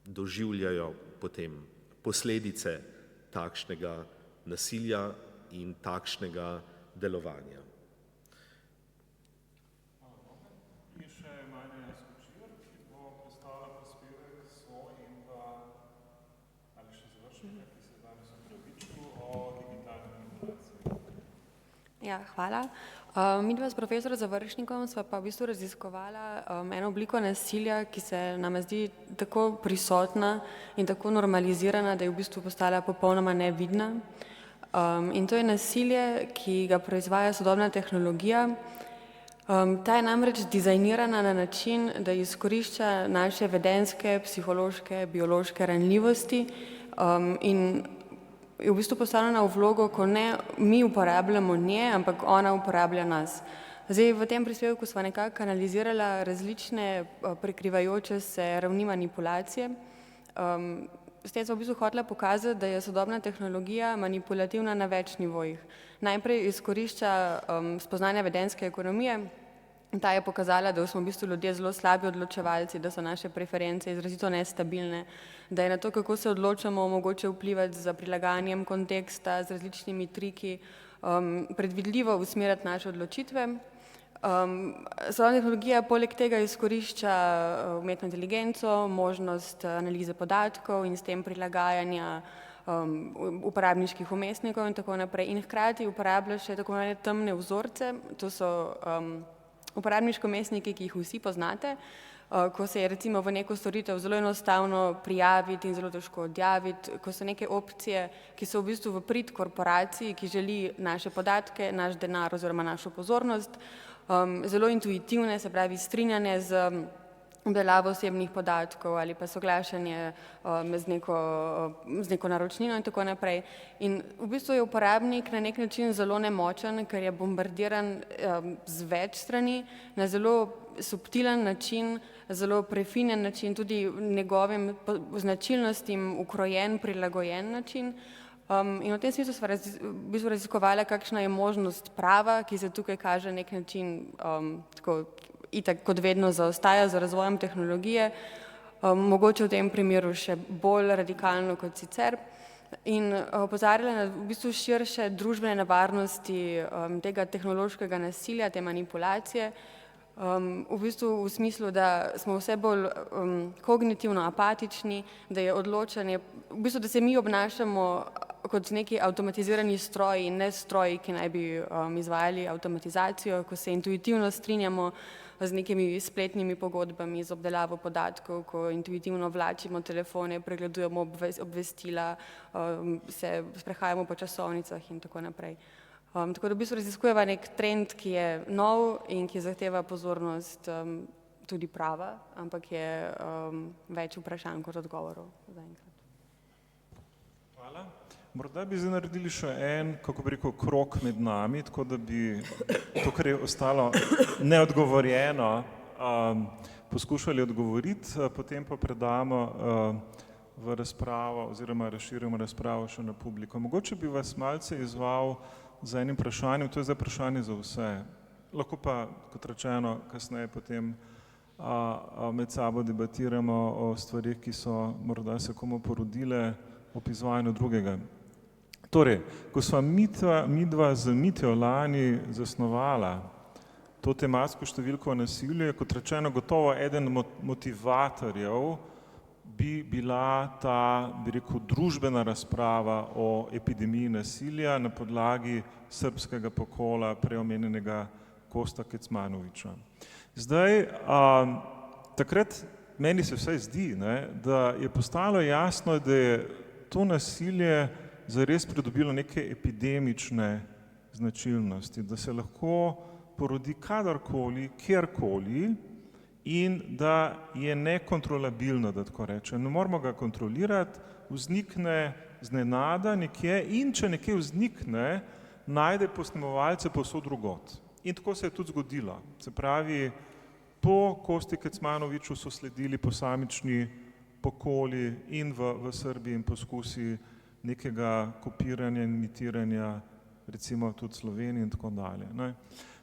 [SPEAKER 6] doživljajo potem posledice takšnega nasilja in takšnega delovanja.
[SPEAKER 2] In še Marija Skočir, ki bo predstavila prispevek svoj in pa ali še završenja, ki se danes opravičil o digitalni komunikaciji.
[SPEAKER 7] Ja, hvala. Midva s profesorjem Završnikom sva pa v bistvu raziskovala eno obliko nasilja, ki se nam zdi tako prisotna in tako normalizirana, da je v bistvu postala popolnoma nevidna. In to je nasilje, ki ga proizvaja sodobna tehnologija. Ta je namreč dizajnirana na način, da izkorišča naše vedenjske, psihološke, biološke ranljivosti in je v bistvu postavljena v vlogo, ko ne mi uporabljamo nje, ampak ona uporablja nas. Zdaj, v tem prispevku sva nekako analizirala različne prekrivajoče se ravni manipulacije. S tem sva v bistvu hotela pokazati, da je sodobna tehnologija manipulativna na več nivojih. Najprej izkorišča spoznanja vedenjske ekonomije. Ta je pokazala, da smo v bistvu ljudje zelo slabi odločevalci, da so naše preference izrazito nestabilne, da je na to, kako se odločamo, mogoče vplivati z prilagajanjem konteksta, z različnimi triki, predvidljivo usmerjati naše odločitve. Sodobna tehnologija poleg tega izkorišča umetno inteligenco, možnost analize podatkov in s tem prilagajanja uporabniških vmesnikov in tako naprej. In hkrati uporablja še tako imenovane temne vzorce, to so uporabniški vmesniki, ki jih vsi poznate, ko se je recimo v neko storitev zelo enostavno prijaviti in zelo težko odjaviti, ko so neke opcije, ki so v bistvu v prid korporaciji, ki želi naše podatke, naš denar oziroma našo pozornost, zelo intuitivne, se pravi strinjanje z obdelavo osebnih podatkov ali pa soglašanje z neko naročnino in tako naprej. In v bistvu je uporabnik na nek način zelo nemočen, ker je bombardiran z več strani, na zelo subtilen način, zelo prefinjen način, tudi njegovim značilnostim ukrojen, prilagojen način. In v tem smislu sva v bistvu raziskovala, kakšna je možnost prava, ki se tukaj kaže nek način tako itak kot vedno zaostaja za razvojem tehnologije, mogoče v tem primeru še bolj radikalno kot sicer, in opozarjala na v bistvu širše družbene nevarnosti tega tehnološkega nasilja, te manipulacije, v bistvu v smislu, da smo vse bolj kognitivno apatični, da je odločanje, v bistvu, da se mi obnašamo kot neki avtomatizirani stroji in ne stroji, ki naj bi izvajali avtomatizacijo, ko se intuitivno strinjamo z nekimi spletnimi pogodbami, z obdelavo podatkov, ko intuitivno vlačimo telefone, pregledujemo obvestila, se sprehajamo po časovnicah in tako naprej. Tako da v bistvu raziskujeva nek trend, ki je nov in ki zahteva pozornost tudi prava, ampak je več vprašanj kot odgovorov zaenkrat.
[SPEAKER 2] Hvala. Morda bi zdaj naredili še en, kako bi rekel, krog med nami, tako da bi to, kar je ostalo neodgovorjeno, poskušali odgovoriti, potem pa predamo v razpravo oziroma razširimo razpravo še na publiko. Mogoče bi vas malce izval z enim vprašanjem, to je zdaj vprašanje za vse. Lahko pa, kot rečeno, kasneje potem med sabo debatiramo o stvarih, ki so morda se komu porodile ob izvajanju drugega. Torej, ko sva midva z Mitjo lani zasnovala to tematsko številko o nasilju, je kot rečeno gotovo eden motivatorjev bi bila ta, bi rekel, družbena razprava o epidemiji nasilja na podlagi srbskega pokola preomenjenega Kosta Kecmanovića. Zdaj, takrat meni se vsaj zdi, ne, da je postalo jasno, da je to nasilje zares pridobilo neke epidemične značilnosti, da se lahko porodi kadarkoli, kjerkoli in da je nekontrolabilno, da tako rečem. Ne moramo ga kontrolirati, vznikne znenada nekje in če nekje vznikne, najde posnemovalce povsod drugot. In tako se je tudi zgodilo. Se pravi, po Kosti Kecmanoviću so sledili posamični pokoli in v Srbiji in poskusi nekega kopiranja in imitiranja, recimo tudi Sloveniji in tako dalje.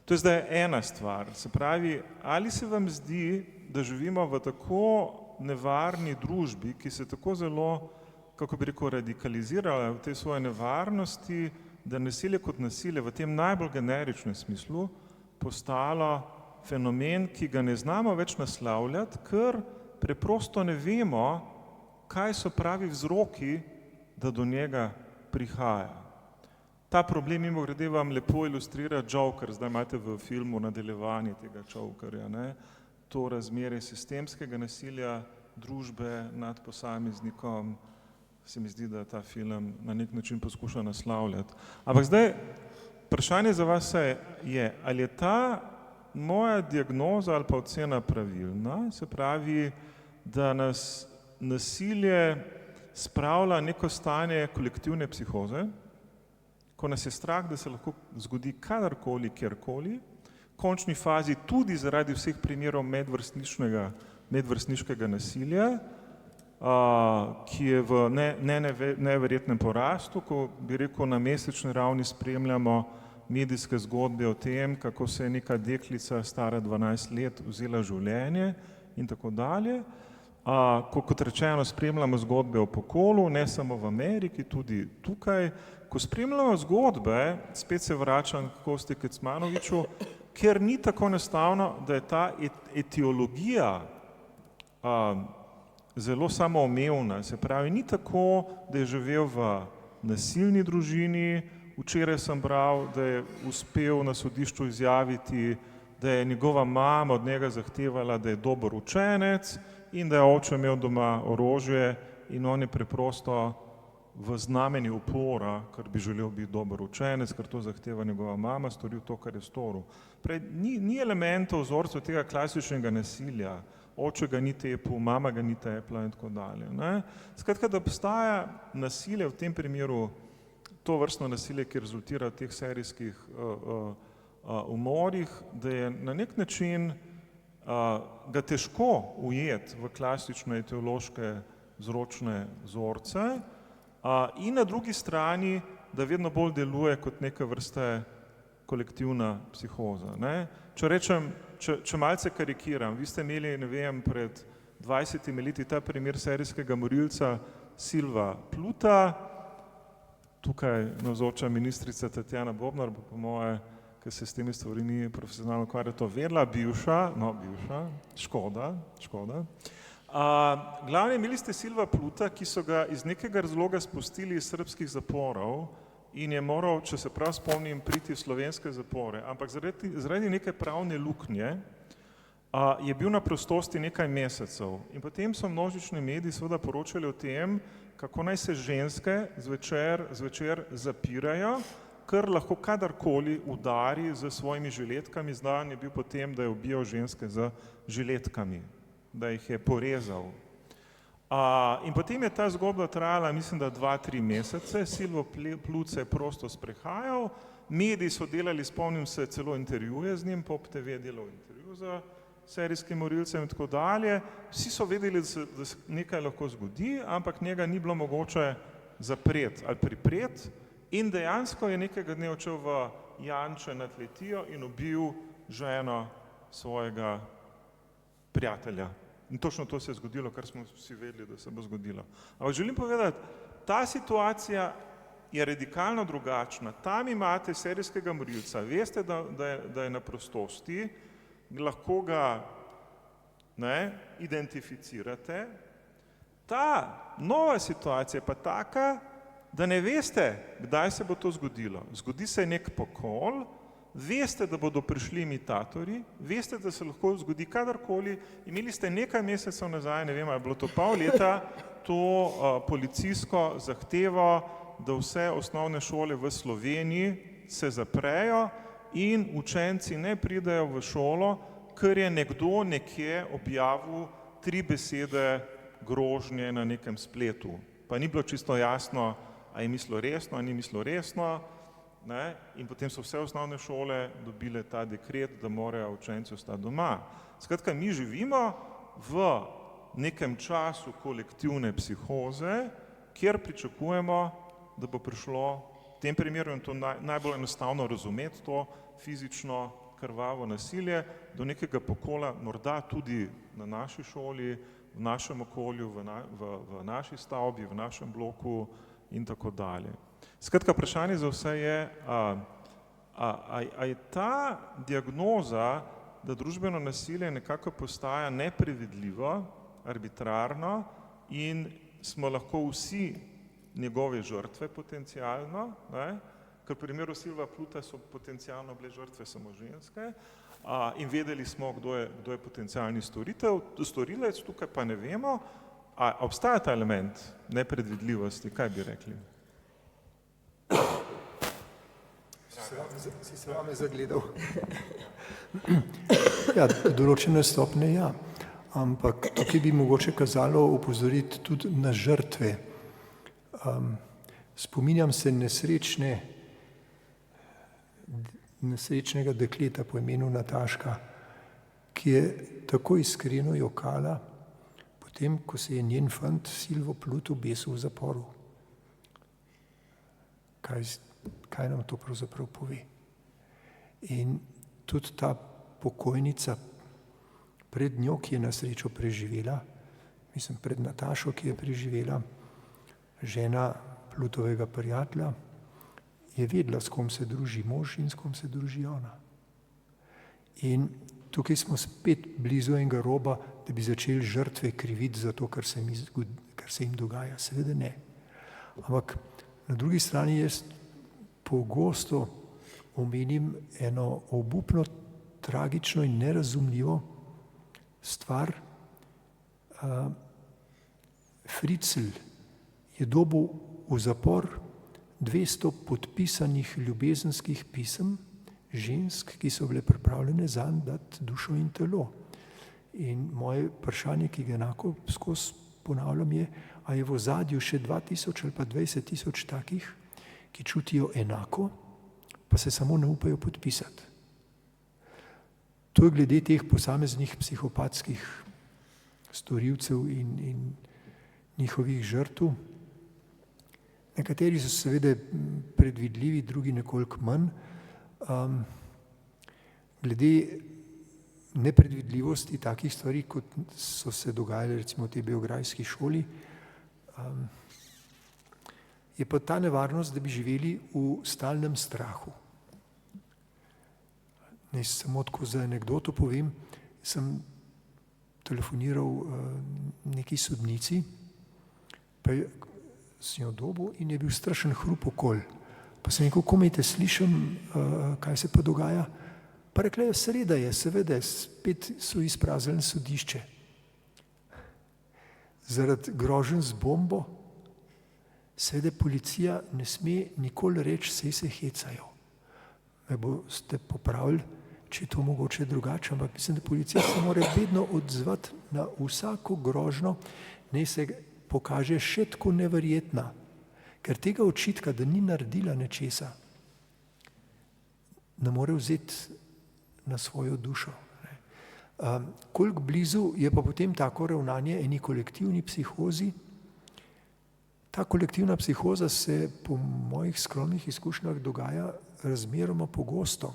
[SPEAKER 2] To je zdaj ena stvar. Se pravi, ali se vam zdi, da živimo v tako nevarni družbi, ki se tako zelo, kako bi rekel, radikalizirala v tej svoje nevarnosti, da nasilje kot nasilje v tem najbolj generičnem smislu postalo fenomen, ki ga ne znamo več naslavljati, ker preprosto ne vemo, kaj so pravi vzroki, da do njega prihaja. Ta problem mimogrede vam lepo ilustrira Joker, zdaj imate v filmu nadaljevanje tega Jokerja, ne? To razmerje sistemskega nasilja družbe nad posameznikom, se mi zdi, da ta film na nek način poskuša naslavljati. Ampak zdaj, vprašanje za vas je, ali je ta moja diagnoza ali pa ocena pravilna, se pravi, da nas nasilje spravlja neko stanje kolektivne psihoze, ko nas je strah, da se lahko zgodi kadarkoli, kjerkoli, v končni fazi tudi zaradi vseh primerov medvrstniškega nasilja, ki je v neverjetnem porastu, ko bi rekel, na mesečni ravni spremljamo medijske zgodbe o tem, kako se je neka deklica stara 12 let vzela življenje in tako dalje. Kot rečeno, spremljamo zgodbe o pokolu, ne samo v Ameriki, tudi tukaj. Ko spremljamo zgodbe, spet se vračam k Kosti Kecmanoviću, ker ni tako enostavno, da je ta etiologija zelo samoumevna. Se pravi, ni tako, da je živel v nasilni družini. Včeraj sem bral, da je uspel na sodišču izjaviti da je njegova mama od njega zahtevala, da je dober učenec in da je oče imel doma orožje in on je preprosto v znamenju upora, ker bi želel biti dober učenec, ker to zahteva njegova mama, storil to, kar je storil. Prej, ni elementov vzorcev tega klasičnega nasilja, oče ga ni tepel, mama ga ni tepla in tako dalje. Ne? Skratka, da obstaja nasilje v tem primeru, to vrstno nasilje, ki rezultira v teh serijskih umorih, da je na nek način ga težko ujeti v klasične etiološke vzročne vzorce in na drugi strani, da vedno bolj deluje kot neke vrste kolektivna psihoza. Ne? Če rečem, če malce karikiram, vi ste imeli, ne vem, pred 20 leti ta primer serijskega morilca Silva Pluta, tukaj navzoča ministrica Tatjana Bobnar, po moje, ker se s temi stvari ni profesionalno ukvarjala, to vedela, bivša, škoda. Glavni, imeli ste Silva Pluta, ki so ga iz nekega razloga spustili iz srbskih zaporov in je moral, če se prav spomnim, priti v slovenske zapore, ampak zaradi neke pravne luknje je bil na prostosti nekaj mesecev in potem so množični mediji seveda poročali o tem, kako naj se ženske zvečer zapirajo, ker lahko kadarkoli udari z svojimi žiletkami, znan je bil potem, da je ubijal ženske z žiletkami, da jih je porezal. In potem je ta zgodba trajala, mislim, da 2-3 mesece, Silvo Plut se je prosto sprehajal, mediji so delali, spomnim se, celo intervjuje z njim, Pop TV je delal intervju z serijskim morilcem in tako dalje. Vsi so vedeli, da se nekaj lahko zgodi, ampak njega ni bilo mogoče zapreti ali pripreti in dejansko je nekega dne odšel v Janče nad Letijo in ubil ženo svojega prijatelja. In točno to se je zgodilo, kar smo vsi vedeli, da se bo zgodilo. Ampak želim povedati, ta situacija je radikalno drugačna. Tam imate serijskega morilca, veste, da je na prostosti, lahko ga identificirate. Ta nova situacija je pa taka, da ne veste, kdaj se bo to zgodilo. Zgodi se nek pokol, veste, da bodo prišli imitatorji, veste, da se lahko zgodi kadarkoli. Imeli ste nekaj mesecev nazaj, ne vem, ali je bilo to pol leta, to policijsko zahtevo, da vse osnovne šole v Sloveniji se zaprejo in učenci ne pridejo v šolo, ker je nekdo nekje objavil 3 besede grožnje na nekem spletu. Pa ni bilo čisto jasno, a je mislil resno, a ni mislil resno. Ne? In potem so vse osnovne šole dobile ta dekret, da morajo učenci ostati doma. Skratka, mi živimo v nekem času kolektivne psihoze, kjer pričakujemo, da bo prišlo v tem primeru, in to najbolj enostavno razumeti, to fizično krvavo nasilje, do nekega pokola, morda tudi na naši šoli, v našem okolju, v naši stavbi, v našem bloku in tako dalje. Skratka, vprašanje za vse je, a je ta diagnoza, da družbeno nasilje nekako postaja nepredvidljivo, arbitrarno in smo lahko vsi njegove žrtve potencialno, ne? Ker v primeru Silva Pluta so potencialno bile žrtve samo ženske in vedeli smo, kdo je potencialni storilec, tukaj pa ne vemo, a obstaja ta element nepredvidljivosti, kaj bi rekli?
[SPEAKER 4] Si se vame zagledal. Ja, določene stopne ja, ampak tukaj bi mogoče kazalo opozoriti tudi na žrtve. Spominjam se nesrečnega dekleta po imenu Nataška, ki je tako iskreno jokala, potem, ko se je njen fant Silvo Plut obesil v zaporu. Kaj nam to pravzaprav pove? In tudi ta pokojnica pred njo, ki je na srečo preživela, mislim pred Natašo, ki je preživela, žena Plutovega prijatelja, je vedela, s kom se druži mož in s kom se druži ona. In tukaj smo spet blizu enega roba, da bi začeli žrtve kriviti za to, kar se jim dogaja. Seveda ne. Ampak na drugi strani jaz pogosto omenim eno obupno tragično in nerazumljivo stvar. Fritzl je dobil v zapor 200 podpisanih ljubezenskih pisem žensk, ki so bile pripravljene zanj dati dušo in telo. In moje vprašanje, ki ga enako skozi ponavljam, je, a je v ozadju še 2000 ali pa 20 000 takih, ki čutijo enako, pa se samo ne upajo podpisati. To je glede teh posameznih psihopatskih storilcev in njihovih žrtev. Nekateri so seveda predvidljivi, drugi nekoliko manj. Glede nepredvidljivosti takih stvari, kot so se dogajale recimo v tej beograjski šoli, je pa ta nevarnost, da bi živeli v stalnem strahu. Naj samo tako za anekdoto povem, sem telefoniral neki sodnici, pa sem jo dobil in je bil strašen hrup okoli. Pa sem rekel, komaj te slišim, kaj se pa dogaja. Pa rekla je, sreda je, seveda, spet so izpraznili sodišče. Zaradi groženj z bombo, seveda policija ne sme nikoli reči, saj se hecajo. Me boste popravili, če je to mogoče drugače, ampak mislim, da policija se mora vedno odzvati na vsako grožnjo, naj se pokaže še tako neverjetna, ker tega očitka, da ni naredila nečesa, ne more vzeti na svojo dušo. Koliko blizu je pa potem tako ravnanje eni kolektivni psihozi? Ta kolektivna psihoza se po mojih skromnih izkušnjah dogaja razmeroma pogosto.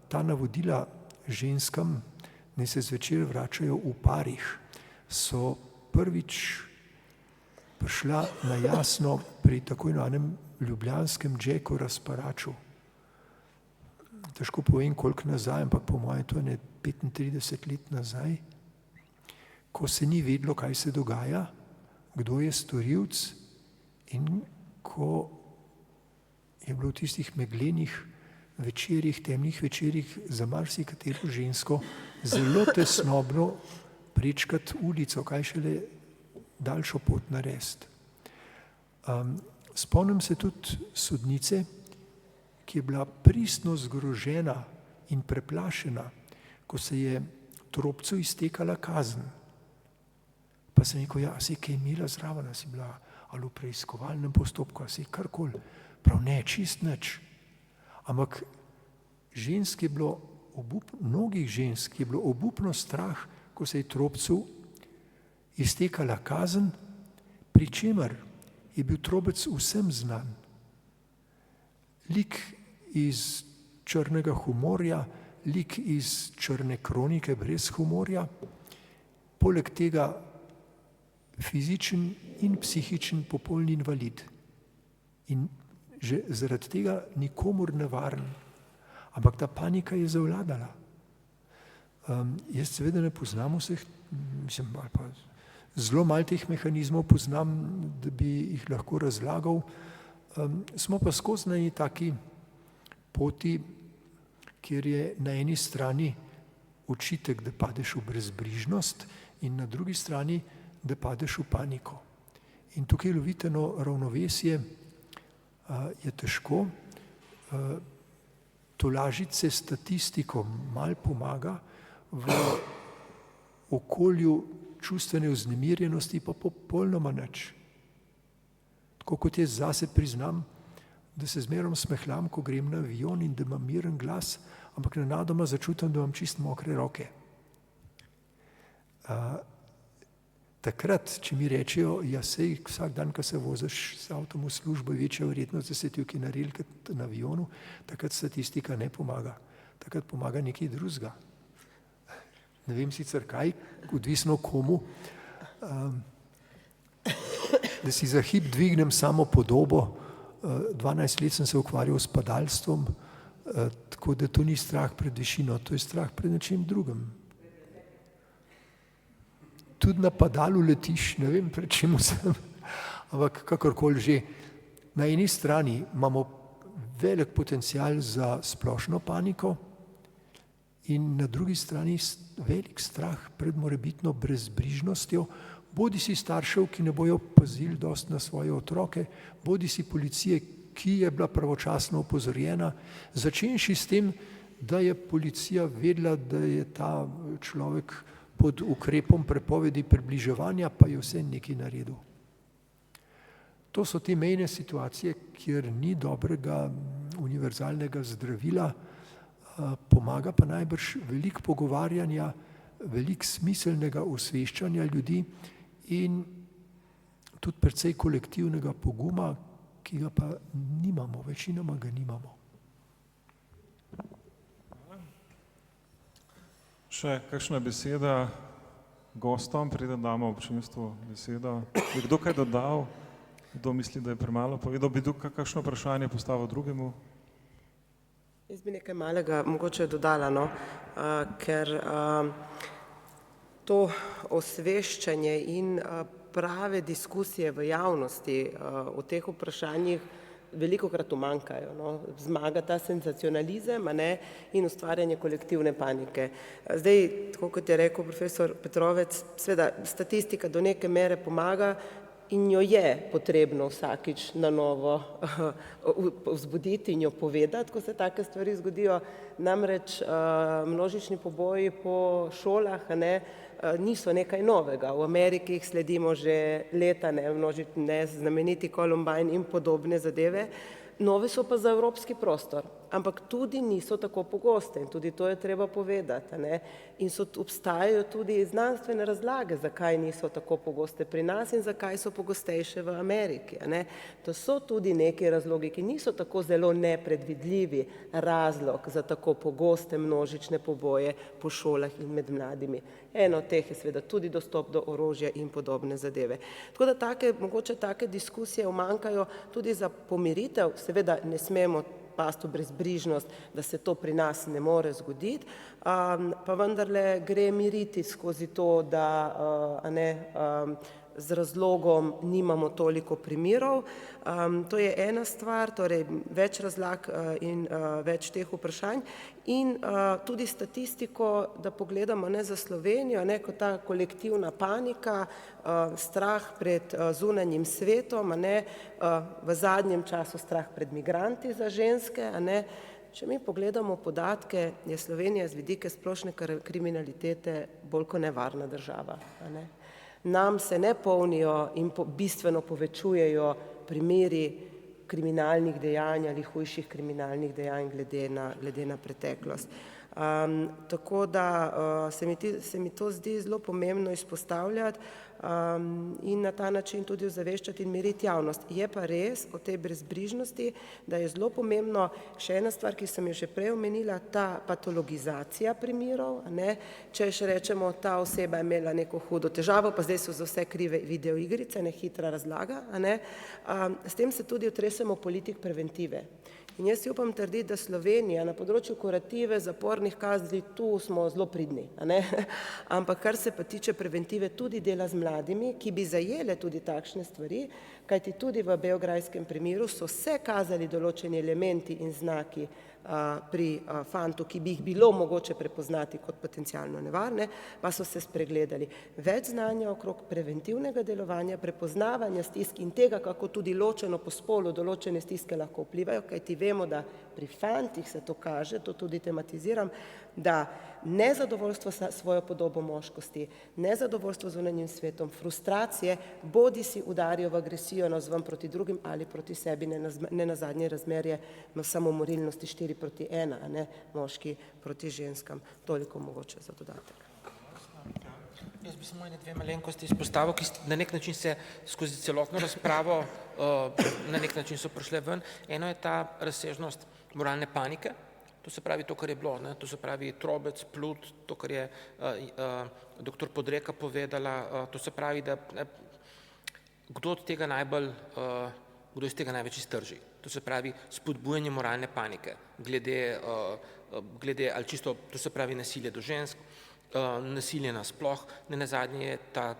[SPEAKER 4] Ta navodila ženskam, naj se zvečer vračajo v parih, so prvič prišla na jasno pri tako imenovanem ljubljanskem Jacku Razparaču. Težko povem, koliko nazaj, ampak po mojem to je 35 let nazaj, ko se ni vedelo, kaj se dogaja, kdo je storilec in ko je bilo v tistih meglenih večerjih, temnih večerjih za marsikatero žensko zelo tesnobno prečkati ulico, kaj šele daljšo pot narediti. Spomnim se tudi sodnice, ki je bila pristno zgrožena in preplašena, ko se je Tropcu iztekala kazen. Pa sem rekel, ja, si kaj imela zraven, si bila ali v preiskovalnem postopku, si karkoli. Prav ne, čist nič. Ampak žensk je bilo, mnogih žensk je bilo obupno strah, ko se je Tropcu iztekala kazen, pri čemer je bil Trobec vsem znan. Lik iz črnega humorja, lik iz črne kronike brez humorja, poleg tega fizičen in psihičen popolni invalid. In že zaradi tega nikomur nevaren. Ampak ta panika je zavladala. Jaz seveda ne poznam vseh, mislim, ali pa zelo malo teh mehanizmov poznam, da bi jih lahko razlagal. Smo pa skozi na eni taki poti, kjer je na eni strani očitek, da padeš v brezbrižnost in na drugi strani, da padeš v paniko. In tukaj loviti eno ravnovesje je težko. Tolažiti se statistiko malo pomaga, v okolju čustvene vznemirjenosti pa popolnoma nič. Tako kot jaz zase priznam, da se zmerom smehljam, ko grem na avion in da imam miren glas, ampak nenadoma začutim, da imam čist mokre roke. Takrat, če mi rečejo, ja sej, vsak dan, ko se voziš s avtom v službo, je večja verjetnost, da se ti kaj naredili kot na avionu, takrat statistika ne pomaga. Takrat pomaga nekaj drugega. Ne vem sicer kaj, odvisno komu, da si za hip dvignem samo podobo. 12 let sem se ukvarjal s padalstvom, tako da to ni strah pred višino, to je strah pred nečim drugim. Tudi na padalu letiš, ne vem pred čemu sem, ampak kakorkoli že. Na eni strani imamo velik potencial za splošno paniko in na drugi strani velik strah pred morebitno brezbrižnostjo, bodi si staršev, ki ne bojo pazili dosti na svoje otroke, bodi si policije, ki je bila pravočasno opozorjena, začenši s tem, da je policija vedela, da je ta človek pod ukrepom prepovedi približevanja, pa je vse nekaj naredil. To so te mejne situacije, kjer ni dobrega univerzalnega zdravila, pomaga pa najbrž veliko pogovarjanja, veliko smiselnega osveščanja ljudi in tudi precej kolektivnega poguma, ki ga pa nimamo, večinoma ga nimamo.
[SPEAKER 2] Še kakšna beseda gostom, preden damo občinstvu besedo. Je kdo kaj dodal? Kdo misli, da je premalo povedal? Bi kakšno vprašanje postavil drugemu?
[SPEAKER 5] Jaz bi nekaj malega mogoče dodala, no? Ker to osveščanje in prave diskusije v javnosti o teh vprašanjih velikokrat umanjkajo. No? Zmaga ta senzacionalizem, a ne, in ustvarjanje kolektivne panike. Zdaj, tako kot je rekel profesor Petrovec, seveda statistika do neke mere pomaga in jo je potrebno vsakič na novo vzbuditi in jo povedati, ko se take stvari zgodijo. Namreč množični poboji po šolah, a ne, niso nekaj novega. V Ameriki jih sledimo že leta, znameniti Columbine in podobne zadeve. Nove so pa za evropski prostor, ampak tudi niso tako pogoste in tudi to je treba povedati. Ne? In obstajajo tudi znanstvene razlage, zakaj niso tako pogoste pri nas in zakaj so pogostejše v Ameriki. Ne? To so tudi neki razlogi, ki niso tako zelo nepredvidljivi razlog za tako pogoste množične poboje po šolah in med mladimi. Eno od teh je seveda tudi dostop do orožja in podobne zadeve. Tako da mogoče take diskusije umanjkajo tudi za pomiritev, seveda ne smemo pasti v brezbrižnost, da se to pri nas ne more zgoditi, pa vendarle gre miriti skozi to, da z razlogom nimamo toliko primerov. To je ena stvar, torej več razlag in več teh vprašanj in tudi statistiko, da pogledamo ne za Slovenijo, ne kot ta kolektivna panika, strah pred zunanjim svetom, ne, v zadnjem času strah pred migranti za ženske, a ne. Če mi pogledamo podatke, je Slovenija z vidika splošne kriminalitete bolj kot nevarna država. A ne. Nam se ne polnijo in bistveno povečujejo primeri kriminalnih dejanj ali hujših kriminalnih dejanj glede na preteklost. Tako da se mi to zdi zelo pomembno izpostavljati in na ta način tudi ozaveščati in miriti javnost. Je pa res o tej brezbrižnosti, da je zelo pomembno še ena stvar, ki sem jo že prej omenila, ta patologizacija primerov. Ne? Če še rečemo, ta oseba je imela neko hudo težavo, pa zdaj so za vse krive videoigrice, ne hitra razlaga. A ne? S tem se tudi otresemo politik preventive. In jaz si upam trditi, da Slovenija na področju kurative, zapornih kazni, tu smo zelo pridni. A ne? Ampak kar se pa tiče preventive, tudi dela z mladimi, ki bi zajele tudi takšne stvari, kajti tudi v beograjskem primeru so se kazali določeni elementi in znaki pri fantu, ki bi jih bilo mogoče prepoznati kot potencialno nevarne, pa so se spregledali. Več znanja okrog preventivnega delovanja, prepoznavanja stisk in tega, kako tudi ločeno po spolu določene stiske lahko vplivajo, kajti vemo, da pri fantih se to kaže, to tudi tematiziram, da nezadovoljstvo s svojo podobo moškosti, nezadovoljstvo z zunanjim svetom, frustracije, bodi si udarijo v agresijo navzven proti drugim ali proti sebi, ne nazadnje razmerje na samomorilnosti 4:1, a ne moški proti ženskam. Toliko mogoče za dodatek.
[SPEAKER 3] Jaz bi samo ene dve malenkosti izpostavil, ki na nek način se skozi celotno razpravo na nek način so prišle ven. Eno je ta razsežnost moralne panike, to se pravi to, kar je bilo, ne? To se pravi Trobec, Plut, to, kar je doktor Podreka povedala, to se pravi, da kdo iz tega največ iztrži. To se pravi spodbujanje moralne panike, glede ali čisto, to se pravi nasilje do žensk, nasilje nasploh, nenazadnje je ta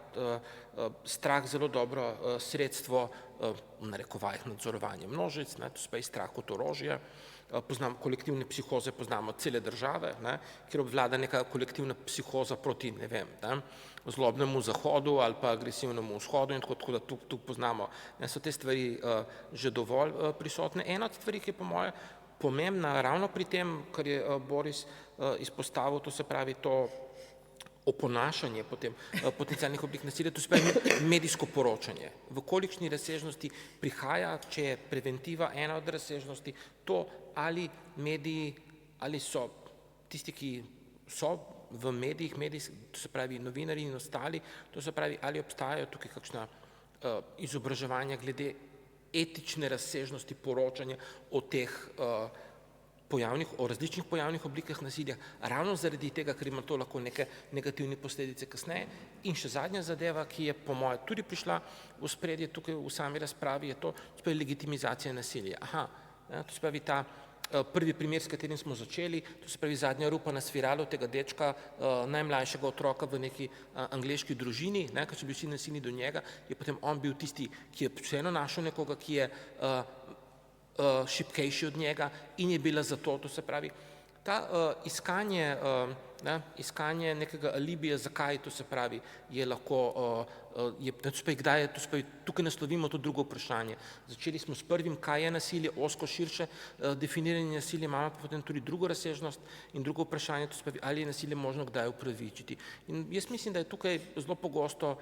[SPEAKER 3] strah zelo dobro sredstvo v narekovajih nadzorovanja množic, to se pravi strah kot orožje. Poznamo kolektivne psihoze, poznamo cele države, kjer obvlada neka kolektivna psihoza proti, ne vem, zlobnemu zahodu ali pa agresivnemu vzhodu in tako da tu poznamo, so te stvari že dovolj prisotne. Ena od stvari, ki je po moje pomembna ravno pri tem, kar je Boris izpostavil, to se pravi to oponašanje potem potencialnih oblik nasilja, to se pravi medijsko poročanje. V kolikšni razsežnosti prihaja, če je preventiva ena od razsežnosti, to ali mediji, ali so tisti, ki so v medijih, to se pravi novinarji in ostali, to se pravi, ali obstajajo tukaj kakšna izobraževanja glede etične razsežnosti poročanja o teh o različnih pojavnih oblikah nasilja, ravno zaradi tega, ker ima to lahko neke negativne posledice kasneje. In še zadnja zadeva, ki je po moje tudi prišla v spredje tukaj v sami razpravi, je to, se pravi legitimizacija nasilja. To se pravi ta prvi primer, s katerim smo začeli, to se pravi zadnja rupa na sviralu tega dečka, najmlajšega otroka v neki angleški družini, ker so bili vsi nasilni do njega, je potem on bil tisti, ki je vseeno našel nekoga, ki je šibkejši od njega in je bila zato, to se pravi, ta iskanje nekega alibija, zakaj, to se pravi, je lahko, kdaj je, to se pravi, tukaj naslovimo to drugo vprašanje. Začeli smo s prvim, kaj je nasilje, ozko širše definiranje nasilja, imamo pa potem tudi drugo razsežnost in drugo vprašanje, to se pravi, ali je nasilje možno kdaj upravičiti. In jaz mislim, da je tukaj zelo pogosto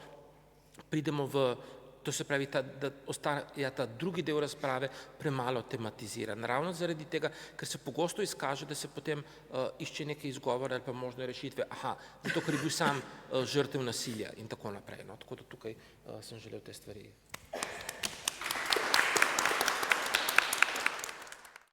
[SPEAKER 3] pridemo v to se pravi, da ostaja ta drugi del razprave premalo tematiziran. Ravno zaradi tega, ker se pogosto izkaže, da se potem išče neke izgovore ali pa možne rešitve, zato ker je bil sam žrtev nasilja in tako naprej. Tako da tukaj sem želel te stvari